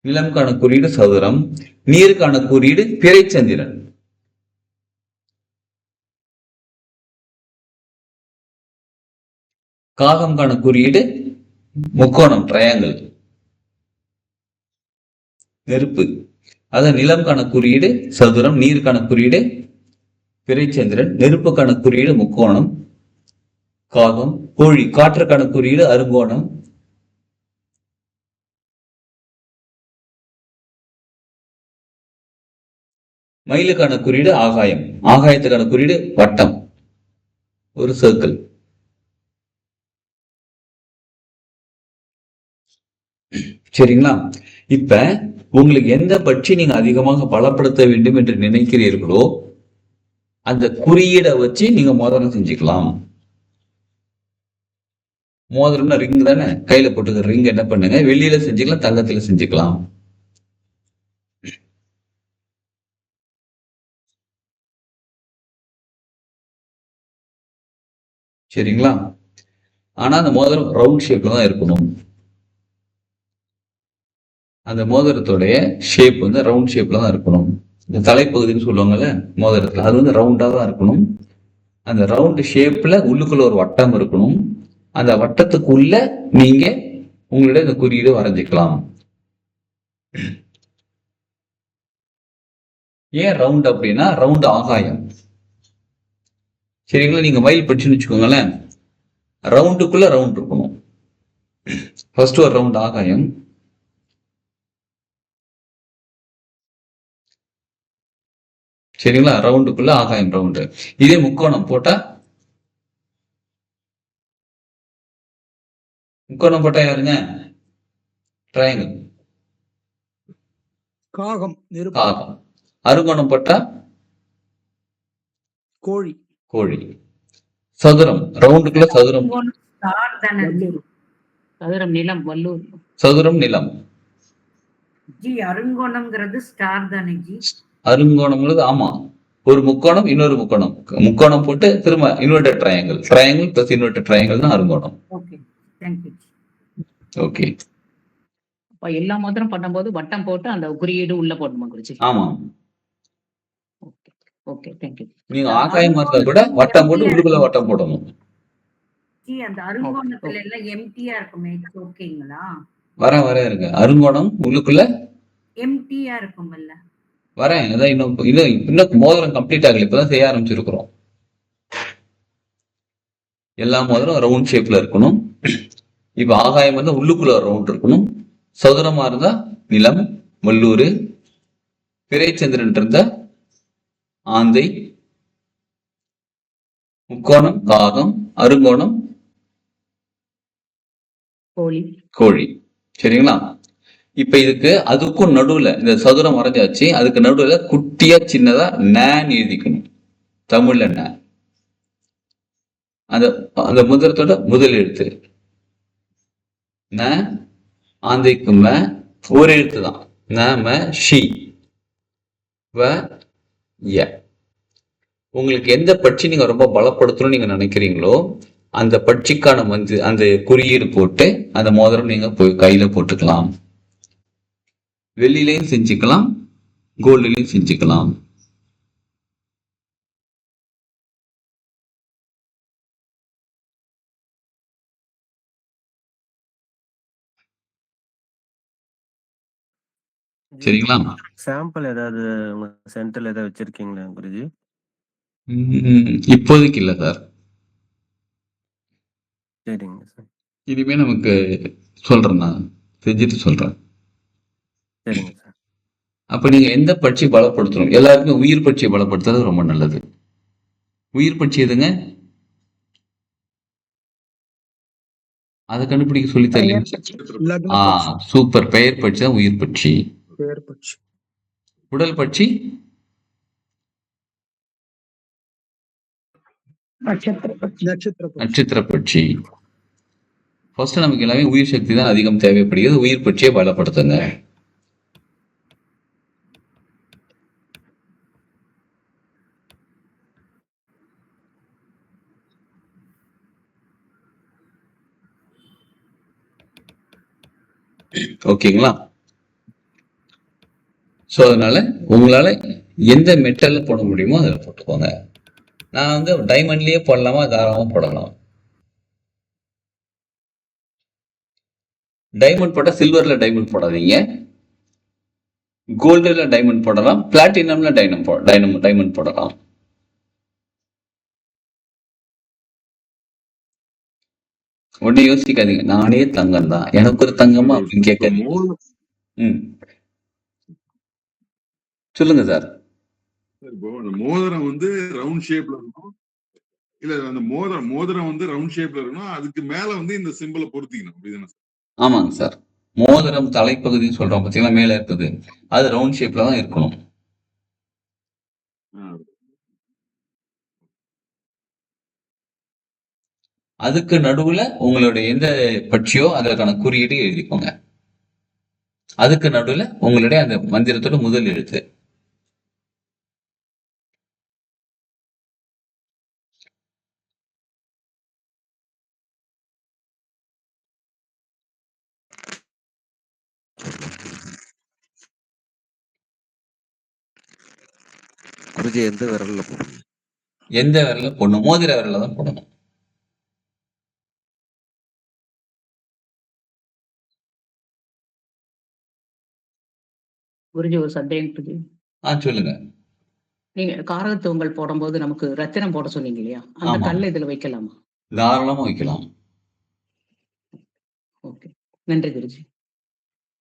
நிலம்கான குறியீடு சதுரம். நீருக்கான குறியீடு பிறைச்சந்திரன். காகம்கான குறியீடு முக்கோணம், ட்ரையாங்கிள், நெருப்பு. அத நிலம்கான குறியீடு சதுரம், நீருக்கான குறியீடு பிறைச்சந்திரன், நெருப்புக்கான குறியீடு முக்கோணம் காகம், கோழி. காற்றுக்கான குறியீடு அருங்கோணம், மயிலுக்கான குறியீடு ஆகாயம், ஆகாயத்துக்கான குறியீடு வட்டம், ஒரு சர்க்கிள். சரிங்களா? இப்ப உங்களுக்கு எந்த பட்சி நீங்க அதிகமாக பலப்படுத்த வேண்டும் என்று நினைக்கிறீர்களோ அந்த குறியீடை வச்சு நீங்க மோதிரம் செஞ்சுக்கலாம். மோதிரம்னா ரிங் தானே, கையில போட்டுக்கிற ரிங் என்ன பண்ணுங்க, வெள்ளியில செஞ்சுக்கலாம், தங்கத்துல செஞ்சுக்கலாம். சரிங்களா? ஆனா அந்த மோதிரம் ரவுண்ட் ஷேப்ல தான் இருக்கணும். அந்த மோதிரத்துடைய ஷேப் வந்து ரவுண்ட் ஷேப்ல தான் இருக்கணும். இந்த தலைப்பகுதின்னு சொல்லுவாங்கல்ல மோதிரத்துல, அது வந்து ரவுண்டா தான் இருக்கணும். அந்த ரவுண்ட் ஷேப்ல உள்ளுக்குள்ள ஒரு வட்டம் இருக்கணும். அந்த வட்டத்துக்குள்ள நீங்க உங்களுடைய இந்த குறியீடு வரைஞ்சிக்கலாம். ஏன் ரவுண்ட் அப்படின்னா, ரவுண்ட் ஆகாயம். சரிங்களா? நீங்க மயில் படிச்சுன்னு வச்சுக்கோங்களேன், ரவுண்டுக்குள்ள ரவுண்ட் இருக்கணும். ஃபர்ஸ்ட் ஒரு ரவுண்ட் ஆகாயம், சரிங்களா? ரவுண்டுக்குள்ள ஆகாயம் ரவுண்டு. இதே முக்கோணம் போட்டா, முக்கோணம் போட்டா யாருங்க? ட்ரையாங்கிள், காகம், காகம். அருங்கோணம் போட்டா கோழி, கோழி. சதுரம், ரவுண்டுக்குள்ள சதுரம், சதுரம் நிலம், வல்லூர். சதுரம் நிலம். ஜி அருங்கோணம்ங்கிறது ஸ்டார் தானே ஜி? அருங்கோணம்ங்கிறது ஆமா, ஒரு முக்கோணம் இன்னொரு முக்கோணம், முக்கோணம் போட்டு திரும்ப inverted triangle, triangle plus inverted triangle தான் அருங்கோணம். Okay, thank you. ஓகே. அப்ப எல்லா மோதிரம் பண்ணும்போது வட்டம் போட்டு அந்த குறியீடு உள்ள போடணுமா குருஜி? ஆமா. Okay okay, thank you. நீங்க ஆகாயம் இருந்தா கூட வட்டம் போட்டு உள்ளுக்குள்ள வட்டம் போடணும். ஜி அந்த அருங்கோணத்துல எல்லாம் எம்டியா இருக்குமே, ஓகேங்களா? வரேன் இருங்க. அருங்கோணம் உள்ளுக்குள்ள எம்டியா இருக்கும்ல. வரேன். அதான் இன்னும் மோதிரம் கம்ப்ளீட் ஆகல. இப்பதான் செய்ய ஆரம்பிச்சிருக்கிறோம். எல்லா மோதிரம் ரவுண்ட் ஷேப்ல இருக்கணும். இப்ப ஆகாயம் வந்து உள்ளுக்குள்ள ரவுண்ட் இருக்கணும். சதுரமா இருந்தா நிலம், வல்லூர். பிறைச்சந்திரன் இருந்தா ஆந்தை. முக்கோணம் காகம், அருங்கோணம் கோழி. சரிங்களா? இப்ப இதுக்கு அதுக்கும் நடுவுல இந்த சதுரம் வரைஞ்சாச்சு. அதுக்கு நடுவுல குட்டியா சின்னதா நான் எழுதிக்கணும். தமிழ்ல ந. அந்த முதலத்தோட முதல் எழுத்து ந. ஆந்தைக்கு ம ஒரு எழுத்து தான். ந ம ஷி வ ய. உங்களுக்கு எந்த பட்சி நீங்க ரொம்ப பலப்படுத்தணும்னு நீங்க நினைக்கிறீங்களோ அந்த பட்சிக்கான அந்த குறியீடு போட்டு அந்த மோதிரம் நீங்க போய் கையில போட்டுக்கலாம். வெள்ளிலையும் செஞ்சுக்கலாம், கோல்டுலையும் செஞ்சுக்கலாம். சரிங்களா? சாம்பிள் ஏதாவது உங்க சென்டர்ல ஏதாவது வச்சிருக்கீங்களா குருஜி? இப்போதைக்கு இல்ல சார். சரிங்க சார். இனிமே நமக்கு சொல்றேன், நான் செஞ்சுட்டு சொல்றேன். சரிங்க சார். அப்ப நீங்க எந்த பட்சி பலப்படுத்தணும்? எல்லாருக்குமே உயிர் பட்சியை பலப்படுத்துறது ரொம்ப நல்லது. உயிர் பட்சி எதுங்க? அதை கண்டுபிடிக்க சொல்லி தரீங்க. சூப்பர். பெயர் பட்சி தான் உயிர் பட்சி. உடல் பட்சி நட்சத்திர பட்சி. ஃபர்ஸ்ட் நமக்கு எல்லாமே உயிர் சக்தி தான் அதிகம் தேவைப்படுகிறது. உயிர் பட்சியை பலப்படுத்துங்க. ஓகேங்களா? ஸோ அதனால உங்களால எந்த மெட்டல்ல போட முடியுமோ அதில் போட்டுக்கோங்க. நான் வந்து டைமண்ட்லயே போடலாமா, தாராளமா போடலாம். டைமண்ட் போட்டா சில்வர்ல டைமண்ட் போடாதீங்க. கோல்டுல டைமண்ட் போடலாம், பிளாட்டினம்ல டைமண்ட் போடலாம். உடனே யோசிக்காதீங்க, நானே தங்கம் தான், எனக்கு ஒரு தங்கமா அப்படின்னு கேட்காதீங்க. சொல்லுங்க சார். இப்போ அந்த மோதிரம் வந்து ரவுண்ட் ஷேப்ல இருக்கும். இல்ல அந்த மோதிரம் வந்து ரவுண்ட் ஷேப்ல இருக்கணும். அதுக்கு மேல வந்து இந்த சிம்பிளை பொருத்திக்கணும். அப்படிதானே சார்? ஆமாங்க சார். மோதிரம் தலைப்பகுதின்னு சொல்றோம் பார்த்தீங்களா, மேல இருக்குது, அது ரவுண்ட் ஷேப்ல தான் இருக்கணும். அதுக்கு நடுவுல உங்களுடைய எந்த பட்சியோ அதற்கான குறியீடு எழுதிக்கோங்க. அதுக்கு நடுவுல உங்களுடைய அந்த மந்திரத்தோட முதல் எழுத்து. குருஜி எந்த விரல்ல போடணும்? எந்த விரல்ல போடணும்? மோதிர விரல்ல தான் போடணும். குருஜி ஒரு சந்தேகம் குருஜி. சொல்லுங்க. நீங்க காரகத்துவங்கள் போடும்போது நமக்கு ரத்தினம் போட சொன்னீங்க இல்லையா, அந்த கல்ல இதுல வைக்கலாமா? தாராளமா வைக்கலாம். ஓகே, நன்றி குருஜி.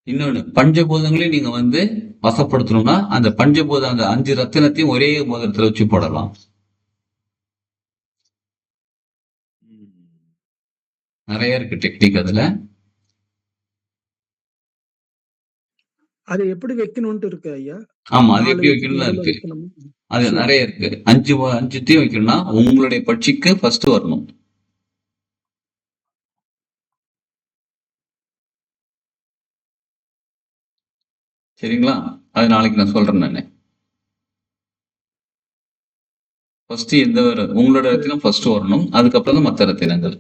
இன்னொன்னு, பஞ்சபூதங்களையும் நீங்க வந்து வசப்படுத்தணும்னா அந்த பஞ்சபூதம் அந்த 5 ரத்தினத்தையும் ஒரே மோதிரத்துல வச்சு போடலாம். நிறைய இருக்கு டெக்னிக் அதுல. அது எப்படி வைக்கணும்னு இருக்கு ஐயா? ஆமா, அது எப்படி வைக்கணும்னு இருக்கு. அது நிறைய இருக்கு. 5 வைக்கணும்னா உங்களுடைய பட்சிக்கு ஃபர்ஸ்ட் வரணும். சரிங்களா? அது நாளைக்கு நான் சொல்றேன். நானு ஃபர்ஸ்ட் உங்களோட ரத்தினம் ஃபர்ஸ்ட் வரணும், அதுக்கப்புறம் தான் மற்ற ரத்தினங்கள்.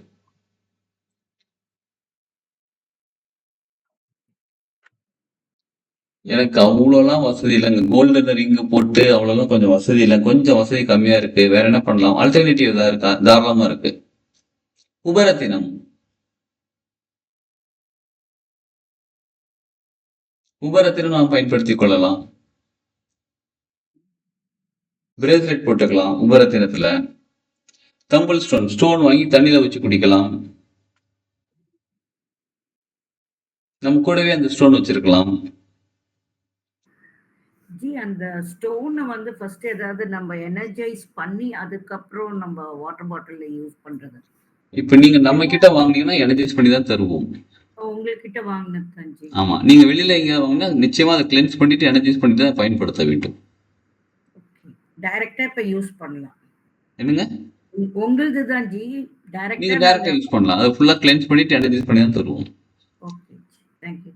எனக்கு அவ்வளோலாம் வசதி இல்லைங்க. கோல்டு ரிங் போட்டு அவ்வளோலாம் கொஞ்சம் வசதி இல்லை. கொஞ்சம் வசதி கம்மியா இருக்கு. வேற என்ன பண்ணலாம்? ஆல்டர்னேட்டிவ் ஏதாவது இருக்கா? தாராளமா இருக்கு. உபரத்தினம் உபரத்தினம் நாம் பயன்படுத்திக் கொள்ளலாம். பிரேஸ்லெட் போட்டுக்கலாம் உபரத்தினத்துல. தம்பிள் ஸ்டோன் வாங்கி தண்ணியில வச்சு குடிக்கலாம். நம்ம கூடவே அந்த ஸ்டோன் வச்சிருக்கலாம். ஜி அந்த ஸ்டோனை வந்து ஃபர்ஸ்ட் ஏதாவது நம்ம எனர்ஜைஸ் பண்ணி அதுக்கப்புறம் நம்ம வாட்டர் பாட்டில்ல யூஸ் பண்றது. இப்ப நீங்க நம்ம கிட்ட வாங்குனீங்கன்னா எனர்ஜைஸ் பண்ணி தான் தருவோம். உங்ககிட்ட வாங்கினது தான் ஜி. ஆமா, நீங்க வெளியில எங்க வாங்கினா நிச்சயமா அதை கிளென்ஸ் பண்ணிட்டு எனர்ஜைஸ் பண்ணி தான் பயன்படுத்த வேண்டும். டைரக்டா இப்ப யூஸ் பண்ணலாம். என்னங்க? உங்களுது தான் ஜி. நீங்க டைரக்டா யூஸ் பண்ணலாம். அதை ஃபுல்லா கிளென்ஸ் பண்ணிட்டு எனர்ஜைஸ் பண்ணி தான் தருவோம். Okay, thank you.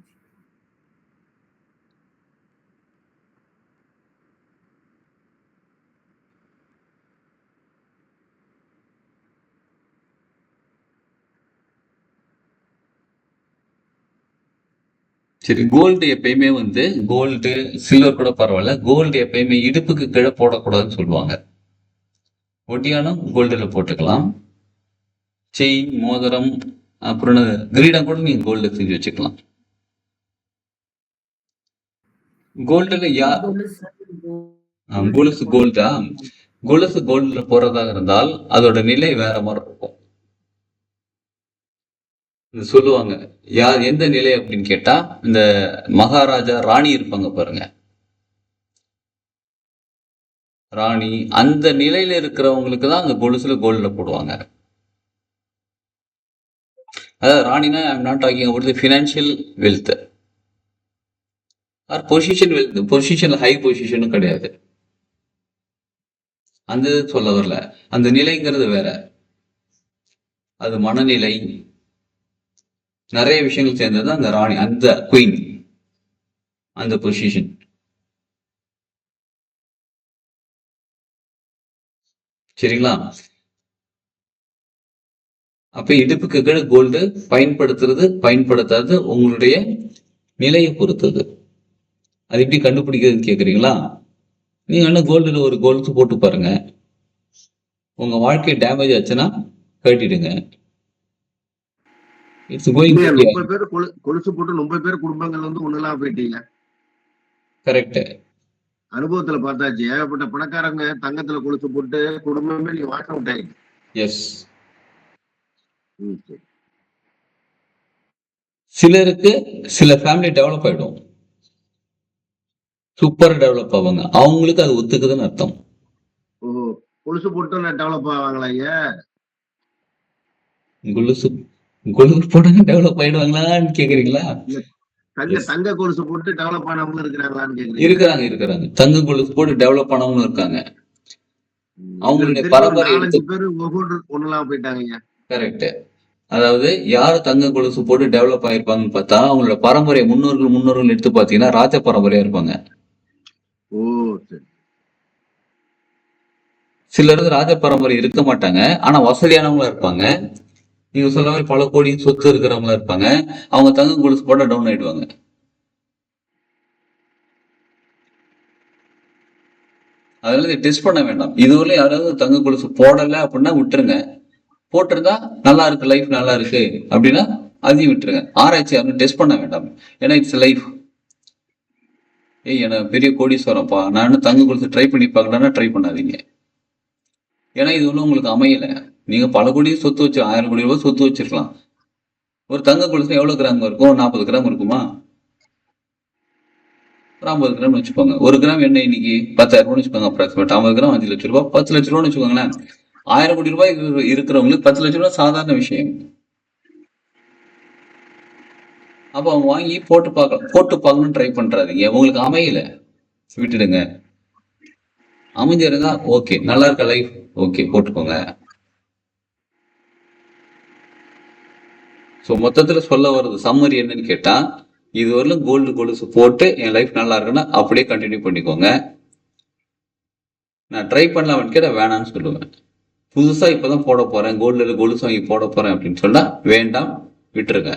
சரி, கோல்டு எப்பயுமே வந்து கோல்டு சில்வர் கூட பரவாயில்ல, கோல்டு எப்பயுமே இடுப்புக்கு கீழே போடக்கூடாதுன்னு சொல்லுவாங்க. ஒட்டியானம் கோல்டுல போட்டுக்கலாம். செயின், மோதிரம், அப்புறம் கிரீடம் கூட நீங்க கோல்டு செஞ்சு வச்சுக்கலாம். கோல்டுல கொலுசு கோல்டா, கொலுசு கோல்டுல போறதாக இருந்தால் அதோட நிலை வேற மாதிரி இருக்கும். சொல்லுவாங்க யார் எந்த நிலை அப்படின்னு கேட்டா, இந்த மகாராஜா ராணி இருப்பாங்க பாருங்க, ராணி அந்த நிலையில இருக்கிறவங்களுக்கு தான் அந்த கொலுசுல கோல்டுல போடுவாங்க. அதாவது ராணினா I am not talking about the financial wealth or position wealth. பொசிஷன்ல ஹை பொசிஷனும் கிடையாது, அந்த சொல்ல வரல. அந்த நிலைங்கிறது வேற, அது மனநிலை, நிறைய விஷயங்கள் சேர்ந்தது அந்த ராணி, அந்த குயின், அந்த பொசிஷன். சரிங்களா? அப்ப இடுப்புக்கு கீழே கோல்டு பயன்படுத்துறது பயன்படுத்தாது உங்களுடைய நிலையை பொறுத்தது. அது எப்படி கண்டுபிடிக்கிறதுன்னு கேக்குறீங்களா? நீங்க என்ன கோல்டுல ஒரு கொலுசு போட்டு பாருங்க, உங்க வாழ்க்கை டேமேஜ் ஆச்சுன்னா கட்டிடுங்க. It's going. 30 பேர் கொலுசு போட்டு 90 பேர் குடும்பங்கள் வந்து ஒண்ணுலாம் போயிட்டீங்க. கரெக்ட். அனுபவத்துல பார்த்தாச்சு. ஏகப்பட்ட பணக்காரங்க தங்கத்துல கொலுசு போட்டு குடும்பமே நீ வாஷ் அவுட் ஆயிடுச்சு. எஸ். சிலருக்கு சில ஃபேமிலி டெவலப் ஆயிடும், சூப்பர் டெவலப் ஆவாங்க, அவங்களுக்கு அது ஒத்துக்குதுன்னு அர்த்தம். ஓ, கொலுசு போட்டு நான் டெவலப் ஆவாங்களா ஐயா? கொலுசு கொலுசு போட்டாங்க டெவலப் ஆயிடுவாங்களான்னு கேக்குறீங்களா? தங்க கொலுசு போட்டு டெவலப் ஆனவங்க இருக்கிறாங்களான்னு கேக்குறீங்க? இருக்கிறாங்க. தங்க கொலுசு போட்டு டெவலப் ஆனவங்க இருக்காங்க. அவங்களுடைய பரம்பரை 4-5 பேர் ஒண்ணுலாம் போயிட்டாங்க. கரெக்ட். அதாவது யாரு தங்க கொலுசு போட்டு டெவலப் ஆயிருப்பாங்கன்னு பார்த்தா, அவங்களோட பரம்பரை முன்னோர்கள் எடுத்து பாத்தீங்கன்னா ராஜ பரம்பரையா இருப்பாங்க. ஓ, சரி. சிலர் ராஜ பரம்பரை இருக்க மாட்டாங்க, ஆனா வசதியானவங்களா இருப்பாங்க. நீங்க சொல்ற மாதிரி பல கோடி சொத்து இருக்கிறவங்களா இருப்பாங்க. அவங்க தங்க கொலுசு போட்டா டவுன் ஆயிடுவாங்க. அதனால டெஸ்ட் பண்ண வேண்டாம். இதுவரை யாராவது தங்க கொலுசு போடல அப்படின்னா விட்டுருங்க. போட்டிருந்தா நல்லா இருக்கு, லைஃப் நல்லா இருக்கு அப்படின்னா அதையும் விட்டுருங்க. ஆராய்ச்சி யாரும் டெஸ்ட் பண்ண வேண்டாம். ஏன்னா இட்ஸ் லைஃப். எனக்கு பெரிய கோடீஸ்வரம்ப்பா, நான் தங்க கொலுசு ட்ரை பண்ணி பார்க்கலான்னா ட்ரை பண்ணாதீங்க. ஏன்னா இது ஒன்றும் உங்களுக்கு அமையல. நீங்க பல கோடி சொத்து வச்சு 1000 கோடி ரூபாய் சொத்து வச்சிருக்கலாம். ஒரு தங்க கொலுசு எவ்வளவு கிராம் இருக்கும்? 40 கிராம் இருக்குமா? ஒரு 50 கிராம் வச்சுக்கோங்க. 1 கிராம் என்ன இன்னைக்கு 10,000 ரூபாய் வச்சுக்கோங்க. அப்ராக்சிமேட் 50 கிராம் 5 லட்சம் ரூபாய், 10 லட்சம் ரூபான்னு வச்சுக்கோங்களேன். 1000 கோடி ரூபாய் இருக்கிறவங்களுக்கு 10 லட்சம் ரூபாய் சாதாரண விஷயம். அப்ப அவங்க வாங்கி போட்டு பார்க்கணும்னு ட்ரை பண்றாதீங்க. உங்களுக்கு அமையல விட்டுடுங்க. அமைஞ்சிருந்தா ஓகே, நல்லா இருக்க லைஃப், ஓகே போட்டுக்கோங்க. ஸோ மொத்தத்துல சொல்ல வர்றது சம்மரி என்னன்னு கேட்டா, இதுவரையிலும் கோல்டு கொலுசு போட்டு என் லைஃப் நல்லா இருக்குன்னா அப்படியே கண்டினியூ பண்ணிக்கோங்க. நான் ட்ரை பண்ணலாம்னு கேட்டா வேணான்னு சொல்லுவேன். புதுசா இப்பதான் போட போறேன், கோல்டுல கொலுசு வாங்கி போட போறேன் அப்படின்னு சொன்னா வேண்டாம், விட்டுருங்க.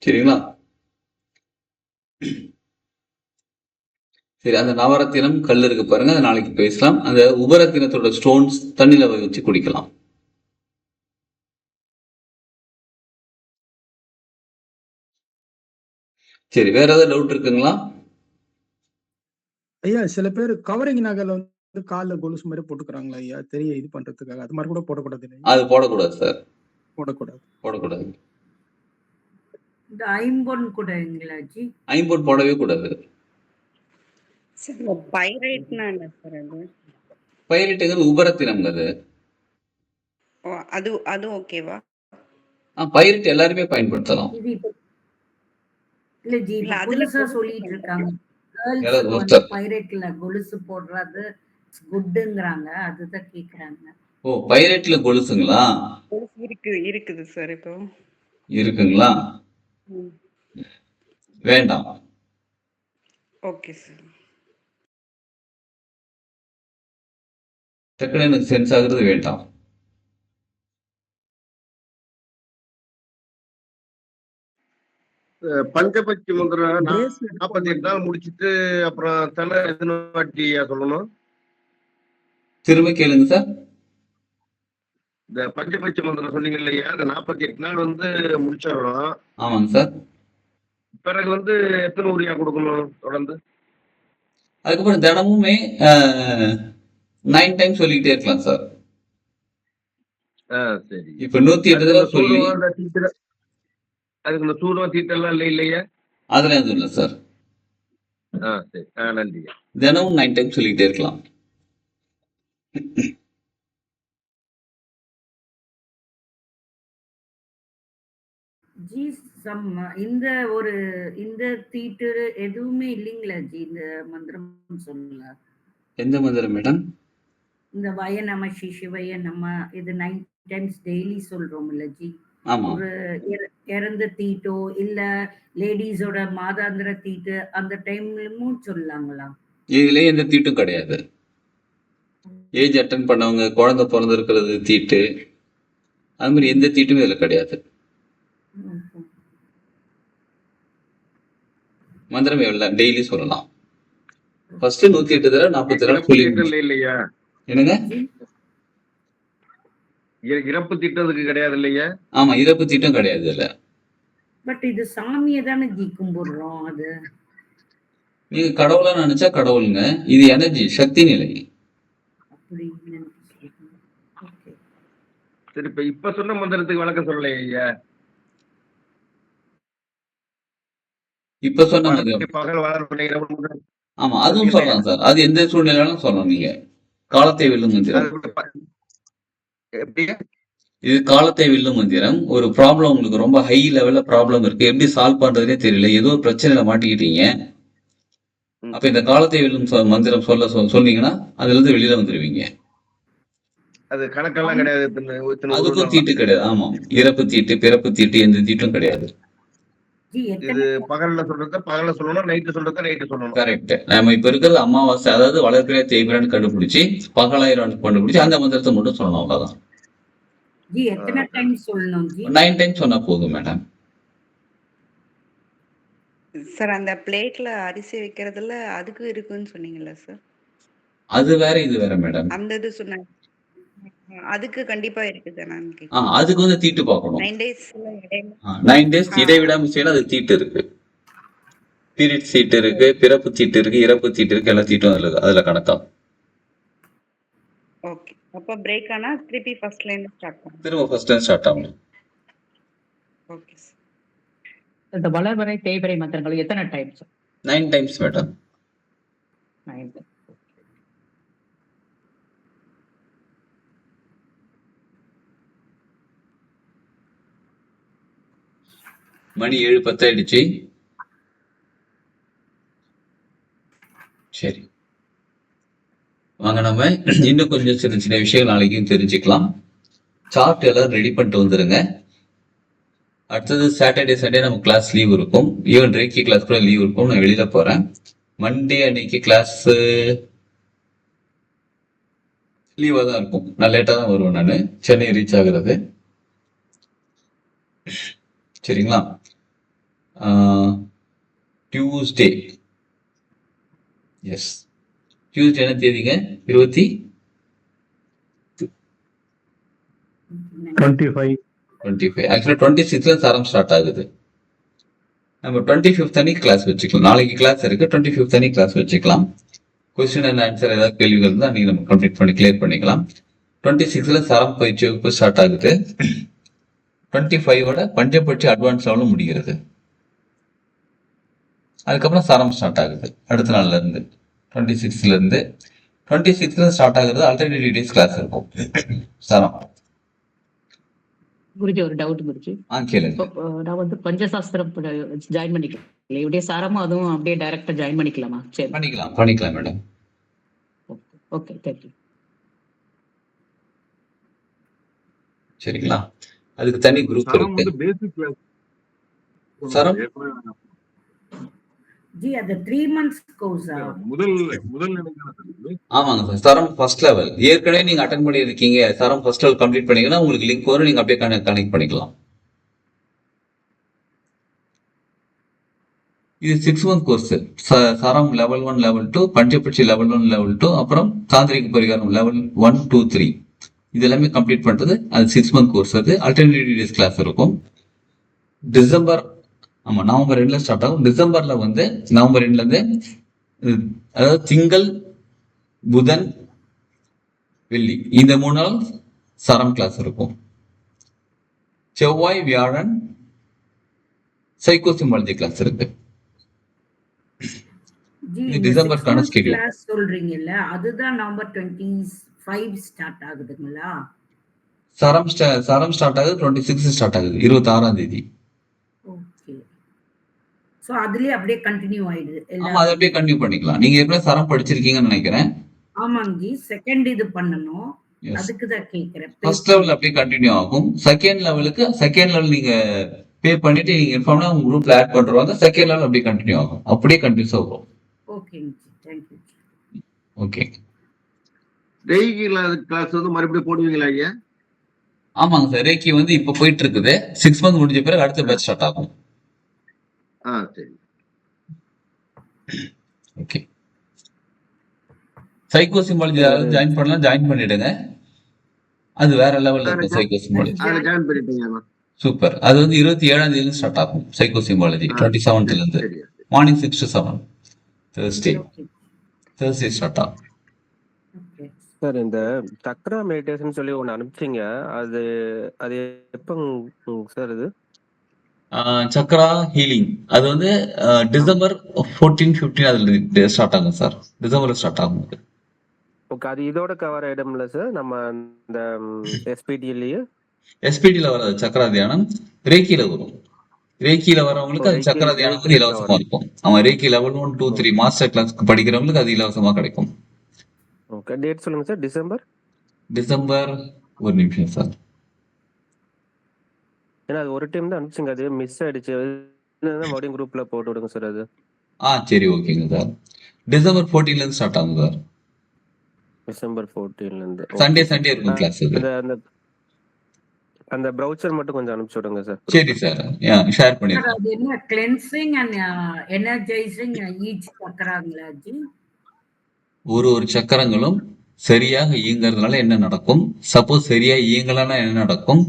சரிங்களா? சரி, அந்த நவரத்தினம் கல் இருக்கு பாருங்க, அது நாளைக்கு பேசலாம். அந்த உபரத்தினத்தோட ஸ்டோன்ஸ் தண்ணியில வச்சு குடிக்கலாம். சரி, வேற ஏதாவது டவுட் இருக்குங்களா? ஐயா சில பேர் கவரிங் நகல வந்து கால்ல கொலுசு மாதிரி போட்டுக்கிறாங்களா ஐயா, தெரிய இது பண்றதுக்காக? அது மாதிரி கூட போடக்கூடாது இல்லையா? அது போடக்கூடாது சார், போடக்கூடாது. போடக்கூடாது. இந்த ஐம்பொன் கூடங்களா ஜி? ஐம்பொன் போடவே கூடாது. சார் பைரைட்னா என்ன சார் அது? பைரட்டுங்கிறது உபரத்தினம்ங்க அது. ஓ, அது அது ஓகேவா? பைரட் எல்லாருமே பயன்படுத்தலாம். இது இப்ப இல்ல ஜி, இல்ல, இப்ப அதுல புதுசா கொலுசு சொல்லிட்டு இருக்காங்க. யாராவது கேர்ள்ஸுக்கு வந்து ஒருத்தர். பைரட்ல கொலுசு போடுறது குட்டுங்கிறாங்க. அதுதான் கேக்குறாங்க. ஓ, பைரட்ல கொலுசுங்களா? கொலுசு இருக்குது சார் இப்போ. இருக்குங்களா? ம். வேண்டாம். Okay sir. டக்குனு எனக்கு சென்ஸ் ஆகுறது வேண்டாம். பஞ்சபட்சி முந்திரம் பிரேஸ்லெட் 48 நாள் முடிச்சிட்டு அப்புறம் தலை எத்தனை வாட்டியா சொல்லணும்? திரும்ப கேளுங்க சார். இந்த பஞ்சபட்சி மந்திரம் சொன்னீங்க இல்லையா, அந்த 48 நாள் வந்து முடிச்சிடறோம். ஆமாங்க சார். பிறகு வந்து எத்தனை உரியா கொடுக்கணும் தொடர்ந்து? அதுக்கப்புறம் தினமுமே 9 டைம் சொல்லிக்கிட்டே இருக்கலாம் சார். சரி. இப்ப 108 தடவை சொல்லி அதுக்கு இந்த சூரம் தீட்டெல்லாம் இல்லையா? அதுல எதுவும் இல்லை சார். சரி. நன்றி. தினமும் 9 டைம் சொல்லிக்கிட்டே இருக்கலாம். ஜி இந்த தீட்டு எதுவுமே இல்லைங்களா ஜி இந்த மந்திரம் சொல்லல? எந்த மந்திரம் மேடம்? இந்த வய நம சிவய நம்ம இது 9 டைம்ஸ் டெய்லி சொல்றோம் இல்ல ஜி? ஆமா. ஒரு இறந்த தீட்டோ இல்ல லேடிஸோட மாதாந்திர தீட்டு அந்த டைம்லயும் சொல்லலாங்களா? இதுல எந்த தீட்டும் கிடையாது. ஏஜ் அட்டன் பண்ணவங்க, குழந்தை பிறந்திருக்கிறது தீட்டு, அது மாதிரி எந்த தீட்டுமே இதுல கிடையாது. மந்திரம் எவ்வளவு டெய்லி சொல்லலாம். ஃபர்ஸ்ட் 108 தடவை 40 தடவை சொல்லி இல்லையா? என்னங்க? இறப்பு திட்டத்துக்கு கிடையாது இல்லையா? ஆமா, இறப்பு தீட்டும் கிடையாது இல்ல. பட் இது சாமியை தானே ஜி கும்பிடுறோம். அது நீங்க கடவுளா நினைச்சா கடவுளுங்க, இது எனர்ஜி, சக்தி நிலை. அப்படி சரி, இப்ப சொன்ன மந்திரத்துக்கு விளக்கம் சொல்லலையே ஐயா. இப்ப சொன்ன மந்திரம் பகல் வளர்ப்பு. ஆமா, அதுவும் சொல்லலாம் சார். அது எந்த சூழ்நிலையாலும் சொல்லலாம். நீங்க காலத்தை வெல்லும் மந்திரம். இது காலத்தை வெல்லும் மந்திரம். ஒரு ப்ராப்ளம் உங்களுக்கு ரொம்ப ஹை லெவல்ல ப்ராப்ளம் இருக்கு, எப்படி சால்வ் பண்றதுனே தெரியல, ஏதோ ஒரு பிரச்சனையில மாட்டிக்கிட்டீங்க. அப்ப இந்த காலத்தை வெல்லும் மந்திரம் சொன்னீங்கன்னா அதுல இருந்து வெளியில வந்துருவீங்க. அது கணக்கெல்லாம் கிடையாது. அதுக்கும் தீட்டு கிடையாது. ஆமா, இறப்பு தீட்டு, பிறப்பு தீட்டு, எந்த தீட்டும் கிடையாது. இது பகல்ல சொல்றத பகல்ல சொல்லணும், நைட்டு சொல்றத நைட்டு சொல்லணும். கரெக்ட். நம்ம இப்ப இருக்கிறது அமாவாசை, அதாவது வளர்பிறை தேய்பிறைன்னு கண்டுபிடிச்சு பகலாயிரம் கண்டுபிடிச்சு அந்த மந்திரத்தை மட்டும் சொல்லணும், அவ்வளவுதான். ஜி எத்தனை டைம் சொல்லணும் ஜி? 9 டைம் சொன்னா போதும் மேடம். சார் அந்த பிளேட்ல அரிசி வைக்கிறதுல அதுக்கு இருக்குன்னு சொன்னீங்கல்ல சார்? அது வேற இது வேற மேடம். அந்த இது சொன்னாங்க, அதுக்கு கண்டிப்பா இருக்குது. அதுக்கு வந்து தீட்டு பார்க்கணும். 9 days 9 டேஸ் இடைவிடாம செய்யணும், அது தீட்டு இருக்கு. பீரியட் தீட்டு இருக்கு, பிறப்பு தீட்டு இருக்கு, இறப்பு தீட்டு இருக்கு, எல்லா தீட்டும் அதுல கணக்கா. ஓகே. அப்ப பிரேக் ஆனா திருப்பி ஃபர்ஸ்ட்ல இருந்து ஸ்டார்ட் பண்ணணும். திரும்ப ஃபர்ஸ்ட்ல இருந்து ஸ்டார்ட் ஆகணும். Okay sir. இந்த வளர்வரை தேய்வரை மந்திரங்கள் எத்தனை டைம்ஸ்? 9 times madam. 9 times. மணி 7:10 ஆயிடுச்சு. சரி, வாங்க நம்ம இன்னும் கொஞ்சம் சின்ன சின்ன விஷயங்கள் நாளைக்கும் தெரிஞ்சுக்கலாம். சார்ட் எல்லாம் ரெடி பண்ணிட்டு வந்துருங்க. அடுத்தது சாட்டர்டே சண்டே நம்ம கிளாஸ் லீவ் இருக்கும். ஈவன் ரேக்கி கிளாஸ் கூட லீவ் இருக்கும். நான் வெளியில போறேன். மண்டே அன்னைக்கு கிளாஸ் லீவா தான் இருக்கும். நான் லேட்டா தான் வருவேன். நான் சென்னை ரீச் ஆகுறது. சரிங்களா? டியூஸ்டே, எஸ், டியூஸ்டே என்ன தேதிங்க? 25. 25. ஆக்சுவலா 26ல தரம் ஸ்டார்ட் ஆகுது. நம்ம 25th அன்னைக்கு கிளாஸ் வச்சுக்கலாம். நாளைக்கு கிளாஸ் இருக்கு, 25th அன்னைக்கு கிளாஸ் வச்சுக்கலாம். கொஸ்டின் அண்ட் ஆன்சர் ஏதாவது கேள்விகள் இருந்தால் அன்னைக்கு நம்ம கம்ப்ளீட் பண்ணி கிளியர் பண்ணிக்கலாம். 26ல சரம் பயிற்சி வகுப்பு ஸ்டார்ட் ஆகுது. 25ஓட பஞ்சபட்சி அட்வான்ஸ் லெவலும் முடிகிறது. அதுக்கப்புறம் சரம் ஸ்டார்ட் ஆகுது அடுத்த நாள்ல இருந்து 26ல இருந்து. 26ல ஸ்டார்ட் ஆகுறது ஆல்டர்னேட்டிவ் டேஸ் கிளாஸ் இருக்கும் சரம். குருஜி ஒரு டவுட் குருஜி. கேளுங்க. இப்போ நான் வந்து பஞ்சசாஸ்திரம் ஜாயின் பண்ணிக்கலாம், இப்படியே சாரமும் அதுவும் அப்படியே டைரக்டா ஜாயின் பண்ணிக்கலாமா? சரி, பண்ணிக்கலாம் மேடம். Okay, thank you. சரிங்களா? அதுக்கு தனி குரூப் சரம் இருக்கு. வந்து பேசிக் கிளாஸ் சரம் ஜி அது 3 months கோர்ஸா? முதல் நிலைக்கான இருக்குது. ஆமாங்க சார், சரம் ஃபர்ஸ்ட் லெவல் ஏற்கனவே நீங்க அட்டன் பண்ணி இருக்கீங்க. சரம் ஃபர்ஸ்ட் லெவல் கம்ப்ளீட் பண்ணீங்கன்னா உங்களுக்கு லிங்க் வரும், நீங்க அப்படியே கனெக்ட் பண்ணிக்கலாம். இது 6 month கோர்ஸ். சரம் லெவல் 1 லெவல் 2, பஞ்சபட்சி லெவல் 1 லெவல் 2, அப்புறம் தாந்திரிக பரிகாரம் லெவல் 1 2 3 இது எல்லாமே கம்ப்ளீட் பண்றது. அது 6 month கோர்ஸ். அது ஆல்டர்னேட்டிவ் டேஸ் கிளாஸ் இருக்கும். நவம்பர் 2ல ஸ்டார்ட் ஆகும். டிசம்பர்ல வந்து நவம்பர் 2ல இருந்து அதாவது திங்கள் புதன் வெள்ளி இந்த 3 நாள் சரம் கிளாஸ் இருக்கும். செவ்வாய் வியாழன் சைக்கோசிமாலஜி கிளாஸ் இருக்கு. இது டிசம்பருக்கான ஸ்கெடியூல். கிளாஸ் சொல்றீங்கல்ல, அதுதான் நவம்பர் 25 ஸ்டார்ட் ஆகுதுங்களா? சரம் ஸ்டார்ட் ஆகுது 26 ஸ்டார்ட் ஆகுது 26ஆம் தேதி. ஓகே, சோ அதுலயே அப்படியே கண்டினியூ ஆயிடுது. ஆமா, அதை அப்படியே கண்டினியூ பண்ணிக்கலாம். நீங்க ஏற்கனவே சரம் படிச்சிருக்கீங்கன்னு நினைக்கிறேன். ஆமாங்க ஜி, செகண்ட் இது பண்ணனும், அதுக்கு தான் கேக்குறேன். ஃபர்ஸ்ட் லெவல் அப்படியே கண்டினியூ ஆகும். செகண்ட் லெவல் நீங்க பே பண்ணிட்டு நீங்க இன்ஃபார்ம்னா உங்க குரூப்ல ஆட் பண்றவாங்க. செகண்ட் லெவல் அப்படியே கண்டினியூ ஆகும். அப்படியே கண்டினியூஸா வரும். ஓகேங்க ji, thank you. Okay. Reiki class வந்து மறுபடியும் போடுவீங்களா ஐயா? ஆமாங்க சார், ரேக்கி வந்து இப்ப போயிட்டு இருக்குது. 6 month முடிஞ்ச பிறகு அடுத்த பேட்ச் ஸ்டார்ட் ஆகும். சரி. ஓகே. சைக்கோசிமாலஜி ஜாயின் பண்ணலாம், ஜாயின் பண்ணிடுங்க. அது வேற லெவல்ல இருக்கும். சைக்கோசிமாலஜி அதுல ஜாயின் பண்ணிட்டீங்க. சூப்பர். அது வந்து 27ஆம் தேதி ஸ்டார்ட் ஆகும். சைக்கோசிமாலஜி 27th இருந்து மார்னிங் 6 to 7 Thursday ஸ்டார்ட் ஆகும். சார் இந்த சக்ரா மெடிடேஷன் சொல்லி ஒன்று அனுப்பிச்சிங்க, அது அது எப்போ சார்? அது சக்ரா ஹீலிங் அது வந்து டிசம்பர் 14 15 அதுல ஸ்டார்ட் ஆகும் சார். டிசம்பர்ல ஸ்டார்ட் ஆகும். ஓகே, அது இதோட கவர் ஆயிடும்ல சார்? நம்ம இந்த எஸ்பிடில வராது சக்ரா தியானம், ரேக்கில வரும். ரேக்கில வரவங்களுக்கு அது சக்ரா தியானம் வந்து இலவசமா இருக்கும். அவன் ரேக்கி லெவல் 1 2 3 மாஸ்டர் கிளாஸ் படிக்கிறவங்களுக்கு அது இலவசமா கிடைக்கும். ஓகே, டேட் சொல்லுங்க சார். டிசம்பர் ஒரு நிமிஷம் சார். ஏன்னா அது ஒரு டைம் தான் அனுப்பிச்சிங்க, அது மிஸ் ஆயிடுச்சு. மறுபடியும் குரூப்ல போட்டு விடுங்க சார் அது. சரி, ஓகேங்க சார். டிசம்பர் 14ல இருந்து ஸ்டார்ட் ஆகும் சார். டிசம்பர் 14ல இருந்து சண்டே இருக்கும் கிளாஸ். அந்த ப்ரௌச்சர் மட்டும் கொஞ்சம் அனுப்பிச்சு விடுங்க சார். சரி சார், ஷேர் பண்ணிடுறேன். அது என்ன கிளென்சிங் அண்ட் எனர்ஜைசிங் ஈச் சக்கராங்களா ஜி? ஒரு சக்கரங்களும் சரியாக இயங்குறதுனால என்ன நடக்கும், சப்போஸ் சரியா இயங்கலன்னா என்ன நடக்கும்,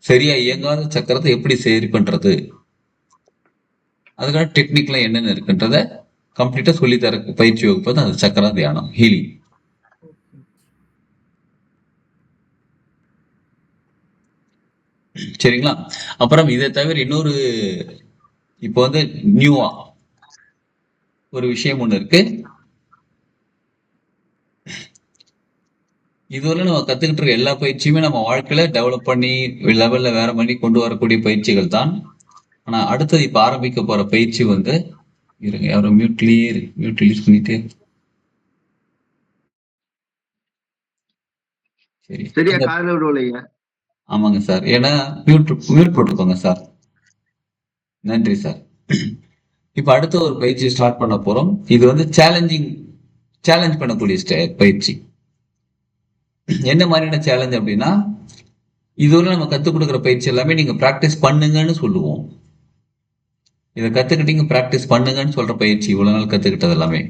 சரியா இயங்காத சக்கரத்தை எப்படி சரி பண்றது, அதுக்கான டெக்னிக்லாம் என்னென்ன இருக்குன்றத கம்ப்ளீட்டா சொல்லித்தர பயிற்சி வகுப்பு தான் அது சக்கரா தியானம் ஹீலிங். சரிங்களா? அப்புறம் இதை தவிர இன்னொரு இப்போ வந்து நியூவா ஒரு விஷயம் ஒண்ணு இருக்கு. இதுவரை நம்ம கத்துக்கிட்டு இருக்க எல்லா பயிற்சியுமே நம்ம வாழ்க்கையில டெவலப் பண்ணி லெவல்ல வேற மாதிரி கொண்டு வரக்கூடிய பயிற்சிகள் தான். ஆனா அடுத்தது இப்ப ஆரம்பிக்க போற பயிற்சி வந்து இருங்க, யாரும் மியூட் ரிலீஸ் பண்ணிட்டு. சரி, சரியா காதுல விடுவலையா? ஆமாங்க சார், ஏன்னா மியூட் போட்டுக்கோங்க சார். நன்றி சார். இப்ப அடுத்த ஒரு பயிற்சி ஸ்டார்ட் பண்ண போறோம். இது வந்து சேலஞ்ச் பண்ணக்கூடிய பயிற்சி. என்ன மாதிரியான சேலஞ்ச் அப்படின்னா, இதுவரை நம்ம கத்துக் கொடுக்குற பயிற்சி எல்லாமே நீங்க பிராக்டிஸ் பண்ணுங்கன்னு சொல்லுவோம். இதை கத்துக்கிட்டீங்க பிராக்டிஸ் பண்ணுங்கன்னு சொல்ற பயிற்சி இவ்வளவு நாள் கத்துக்கிட்டது எல்லாமே.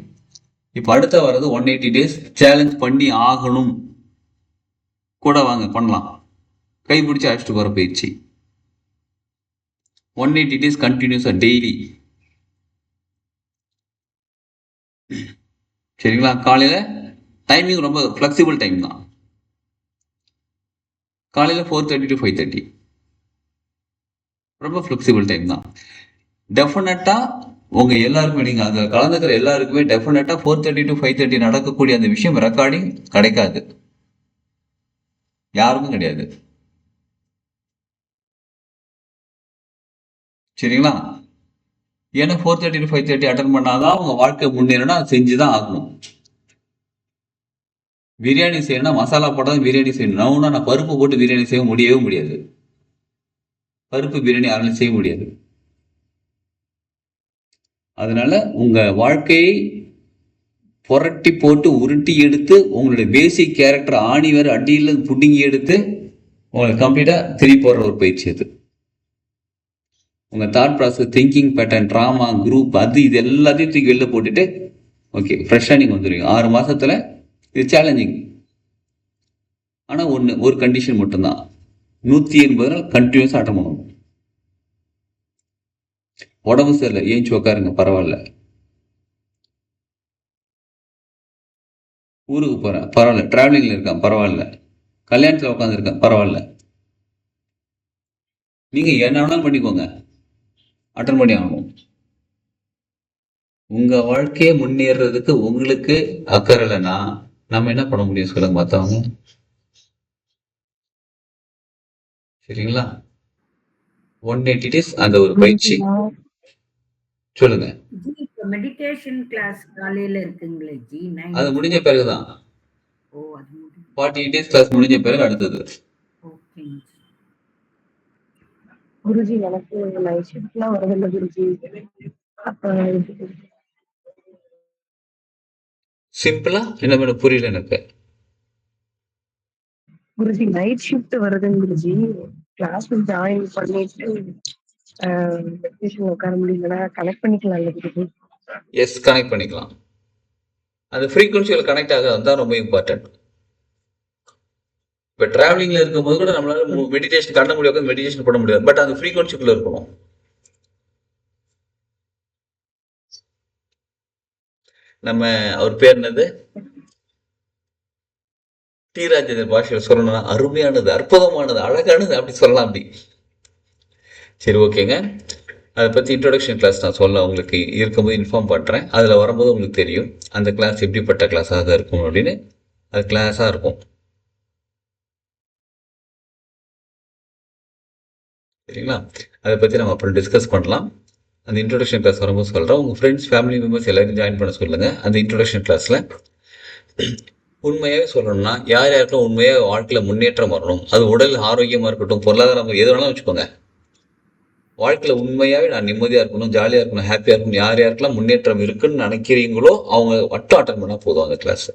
இப்ப அடுத்த வர்றது 180 days சேலஞ்ச் பண்ணி ஆகணும். கூட வாங்க பண்ணலாம், கைப்பிடிச்சு அழைச்சிட்டு போற பயிற்சி. 180 days கண்டினியூஸா டெய்லி சரிங்களா? காலையில டைமிங் ரொம்ப ஃப்ளெக்சிபிள் டைம் தான். காலையில 4:30 to 5:30 ரொம்ப ஃப்ளெக்சிபிள் டைம் தான். டெஃபினட்டா உங்க எல்லாருக்குமே, நீங்க அங்க கலந்துக்கிற எல்லாருக்குமே டெஃபினட்டா 4:30 to 5:30 நடக்கக்கூடிய அந்த விஷயம் ரெக்கார்டிங் கிடைக்காது. யாருக்கும் கிடையாது. சரிங்களா? ஏன்னா 4:30 to 5:30 அட்டன் பண்ணாதான் உங்க வாழ்க்கை முன்னேறணும். அதை செஞ்சுதான் ஆகணும். பிரியாணி செய்யணும்னா மசாலா போட்டாதான் பிரியாணி செய்யணும். நான் பருப்பு போட்டு பிரியாணி செய்ய முடியவே முடியாது. பருப்பு பிரியாணி யாராலும் செய்ய முடியாது. அதனால உங்க வாழ்க்கையை புரட்டி போட்டு உருட்டி எடுத்து உங்களுடைய பேசிக் கேரக்டர் ஆணி வேற அடியில புடுங்கி எடுத்து உங்களை கம்ப்ளீட்டா திருப்பி போடுற ஒரு பயிற்சி அது. உங்க thought process, thinking pattern, drama, group, அது இது எல்லாத்தையும் தூக்கி வெளில போட்டுட்டு ஓகே ஃப்ரெஷ்ஷாக நீங்கள் வந்துடுவீங்க. 6 மாசத்துல இது சேலஞ்சிங். ஆனால் ஒரு கண்டிஷன் மட்டும்தான், 180 நாள் கண்டினியூஸாக அட்டன் பண்ணணும். உடம்பு சரியில்லை, ஏஞ்சி உட்காருங்க, பரவாயில்ல. ஊருக்கு போகிறேன், பரவாயில்ல. டிராவலிங்கில் இருக்கேன், பரவாயில்ல. கல்யாணத்தில் உட்காந்துருக்கேன், பரவாயில்ல. நீங்கள் என்ன வேணாலும் பண்ணிக்கோங்க, அட்டன் பண்ணி ஆகணும். உங்க வாழ்க்கையை முன்னேறதுக்கு உங்களுக்கு அக்கறை இல்லைன்னா நம்ம என்ன பண்ண முடியும் சொல்லுங்க மற்றவங்க? சரிங்களா? 180 days அந்த ஒரு பயிற்சி. சொல்லுங்க. ஜி இப்ப மெடிடேஷன் கிளாஸ் காலையில இருக்குங்களே ஜி, அது முடிஞ்ச பிறகுதான். ஓ அது முடிஞ்சு 48 days கிளாஸ் முடிஞ்ச பிறகு அடுத்தது. ஓகேங்க ஜி. குருஜி எனக்கு நைட் ஷிஃப்ட்லாம் வரதில்லை குருஜி. அப்ப சிம்பிளா என்ன பண்ண புரியல எனக்கு. குருஜி நைட் ஷிஃப்ட் வருதுங்க குருஜி. கிளாஸ் ஜாயின் பண்ணிட்டு மெடிடேஷன் உட்கார முடியலன்னா கனெக்ட் பண்ணிக்கலாம்ல குருஜி? எஸ், கனெக்ட் பண்ணிக்கலாம். அந்த ஃப்ரீக்வன்சியில் கனெக்ட் ஆகிறது தான் ரொம்ப இம்பார்ட்டன்ட். இப்போ டிராவலிங்ல இருக்கும்போது கூட நம்மளால மெடிடேஷன் கண்ண முடியாது, மெடிடேஷன் பண்ண முடியாது. பட் அந்த ஃப்ரீக்வன்சிக்குள்ள இருக்கணும். நம்ம அவர் பேர் என்னது, டி ராஜேந்தர் பாஷையில் சொல்லணும்னா அருமையானது, அற்புதமானது, அழகானது, அப்படி சொல்லலாம். அப்படி சரி, ஓகேங்க. அதை பற்றி இன்ட்ரோடக்ஷன் கிளாஸ் நான் சொல்ல உங்களுக்கு இருக்கும்போது இன்ஃபார்ம் பண்ணுறேன். அதில் வரும்போது உங்களுக்கு தெரியும் அந்த கிளாஸ் எப்படிப்பட்ட கிளாஸாக இருக்கும் அப்படின்னு. அது கிளாஸாக இருக்கும். சரிங்களா? அதை பற்றி நம்ம அப்புறம் டிஸ்கஸ் பண்ணலாம். அந்த இன்ட்ரோடக்ஷன் கிளாஸ் வரும்போது சொல்கிறேன். உங்கள் ஃப்ரெண்ட்ஸ், ஃபேமிலி மெம்பர்ஸ் எல்லாரும் ஜாயின் பண்ண சொல்லுங்கள் அந்த இன்ட்ரோடக்ஷன் கிளாஸில். உண்மையாகவே சொல்லணும்னா யார் யாருக்கெல்லாம் உண்மையாக வாழ்க்கையில் முன்னேற்றம் வரணும், அது உடல் ஆரோக்கியமாக இருக்கட்டும், பொருளாதாரம், எது வேணாலும் வச்சுக்கோங்க. வாழ்க்கையில் உண்மையாகவே நான் நிம்மதியாக இருக்கணும், ஜாலியாக இருக்கணும், ஹாப்பியாக இருக்கணும், யார் யாருக்கெல்லாம் முன்னேற்றம் இருக்குன்னு நினைக்கிறீங்களோ அவங்க மட்டும் அட்டன் பண்ணால் போதும் அந்த கிளாஸ்.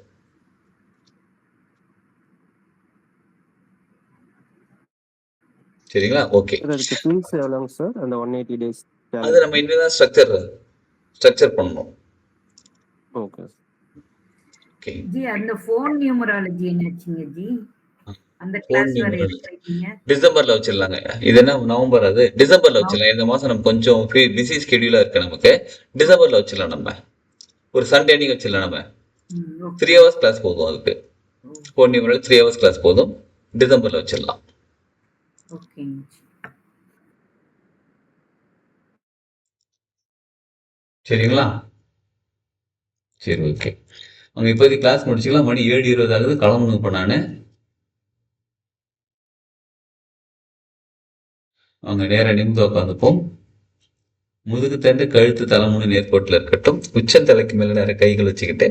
சரிங்களா? ஓகே. அதுக்கு ஃபீஸ் எவ்வளோங்க சார் அந்த 180 days? அது நம்ம இன்னும் ஸ்ட்ரக்சர் பண்ணணும். Okay okay. ஜி அந்த ஃபோன் நியூமராலஜி என்னாச்சுங்க ஜி? அந்த கிளாஸ் வர எடுத்துறீங்க? டிசம்பர்ல வச்சிடலாங்க. இது என்ன நவம்பர், அது டிசம்பர்ல வச்சிடலாம். இந்த மாசம் நம்ம கொஞ்சம் பிஸி ஸ்கெடியூலா இருக்கு நமக்கு. டிசம்பர்ல வச்சிடலாம். நம்ம ஒரு சண்டே அன்னைக்கு வச்சிடலாம். நம்ம 3 hours கிளாஸ் போதும். அதுக்கு ஃபோன் நியூமராலஜி 3 hours கிளாஸ் போதும். டிசம்பர்ல வச்சிடலாம். ஓகேங்க. சரிங்களா? சரி, ஓகே. அவங்க இப்போதைக்கு கிளாஸ் முடிச்சுக்கலாம். மணி 7:20 ஆகுது, கிளம்பணும் இப்போ நான். அவங்க நேரம் நிமிந்து உட்காந்துப்போம். முதுகு தண்டு, கழுத்து, தலைமுடி நேர்கோட்டில் இருக்கட்டும். உச்சந்தலைக்கு மேல நிறைய கைகள் வச்சுக்கிட்டு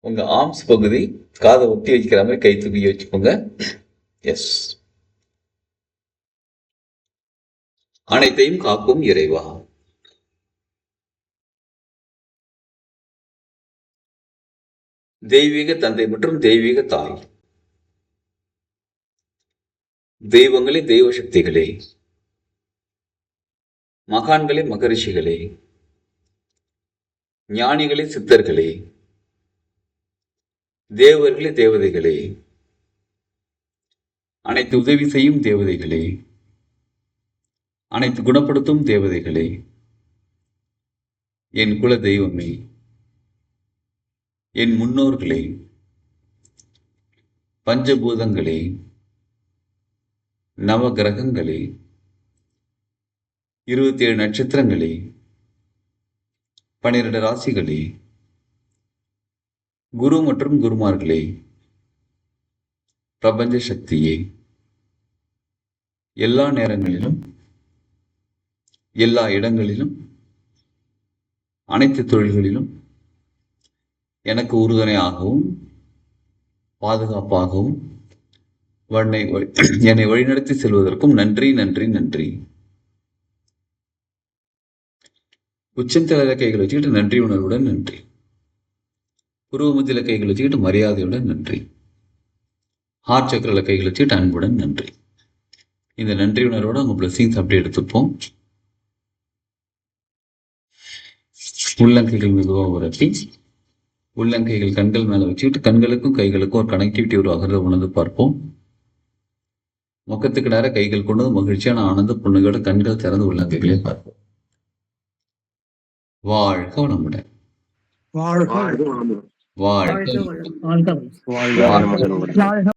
உங்க ஆர்ம்ஸ் பகுதி காதை ஒட்டி வைக்கிற மாதிரி கை தூக்கி வச்சுக்கோங்க. எஸ். அனைத்தையும் காக்கும் இறைவா, தெய்வீக தந்தை மற்றும் தெய்வீக தாய், தெய்வங்களே, தெய்வ சக்திகளே, மகான்களே, மகரிஷிகளே, ஞானிகளே, சித்தர்களே, தேவர்களே, தேவதைகளே, அனைத்து உதவி செய்யும் தேவதைகளே, அனைத்து குணப்படுத்தும் தேவதைகளே, என் குல தெய்வமே, என் முன்னோர்களே, பஞ்சபூதங்களே, நவ கிரகங்களே, 27 நட்சத்திரங்களே, 12 ராசிகளே, குரு மற்றும் குருமார்களே, பிரபஞ்ச சக்தியே, எல்லா நேரங்களிலும் எல்லா இடங்களிலும் அனைத்து தொழில்களிலும் எனக்கு உறுதுணையாகவும் பாதுகாப்பாகவும் என்னை வழிநடத்தி செல்வதற்கும் நன்றி நன்றி நன்றி. உச்சந்தலையில கைகளை வச்சுக்கிட்டு நன்றி உணர்வுடன் நன்றி. புருவமத்தில கைகளை வச்சுக்கிட்டு மரியாதையுடன் நன்றி. ஹார்ட் சக்கரில் கைகளை வச்சுக்கிட்டு அன்புடன் நன்றி. இந்த நன்றி உணர்வோட அவங்க பிளஸிங்ஸ் அப்படி எடுத்துப்போம். உள்ளங்கைகள் மெதுவாக உரத்தி, உள்ளங்கைகள் கண்கள் மேல வச்சுக்கிட்டு கண்களுக்கும் கைகளுக்கும் ஒரு கனெக்டிவிட்டி உருவாகிறத உணர்ந்து பார்ப்போம். முகத்துக்கு நேரம் கைகள் கொண்டு மகிழ்ச்சியான ஆனந்த புண்ணுகளோட கண்கள் திறந்து உள்ளங்கைகளே பார்ப்போம். வாழ்க வளமுடன். வாழ்க வாழ்க வளமுடன். வாழ்க வாழ்க வளம். வாழ்க வாழ்க வளமுடன். வாழ்க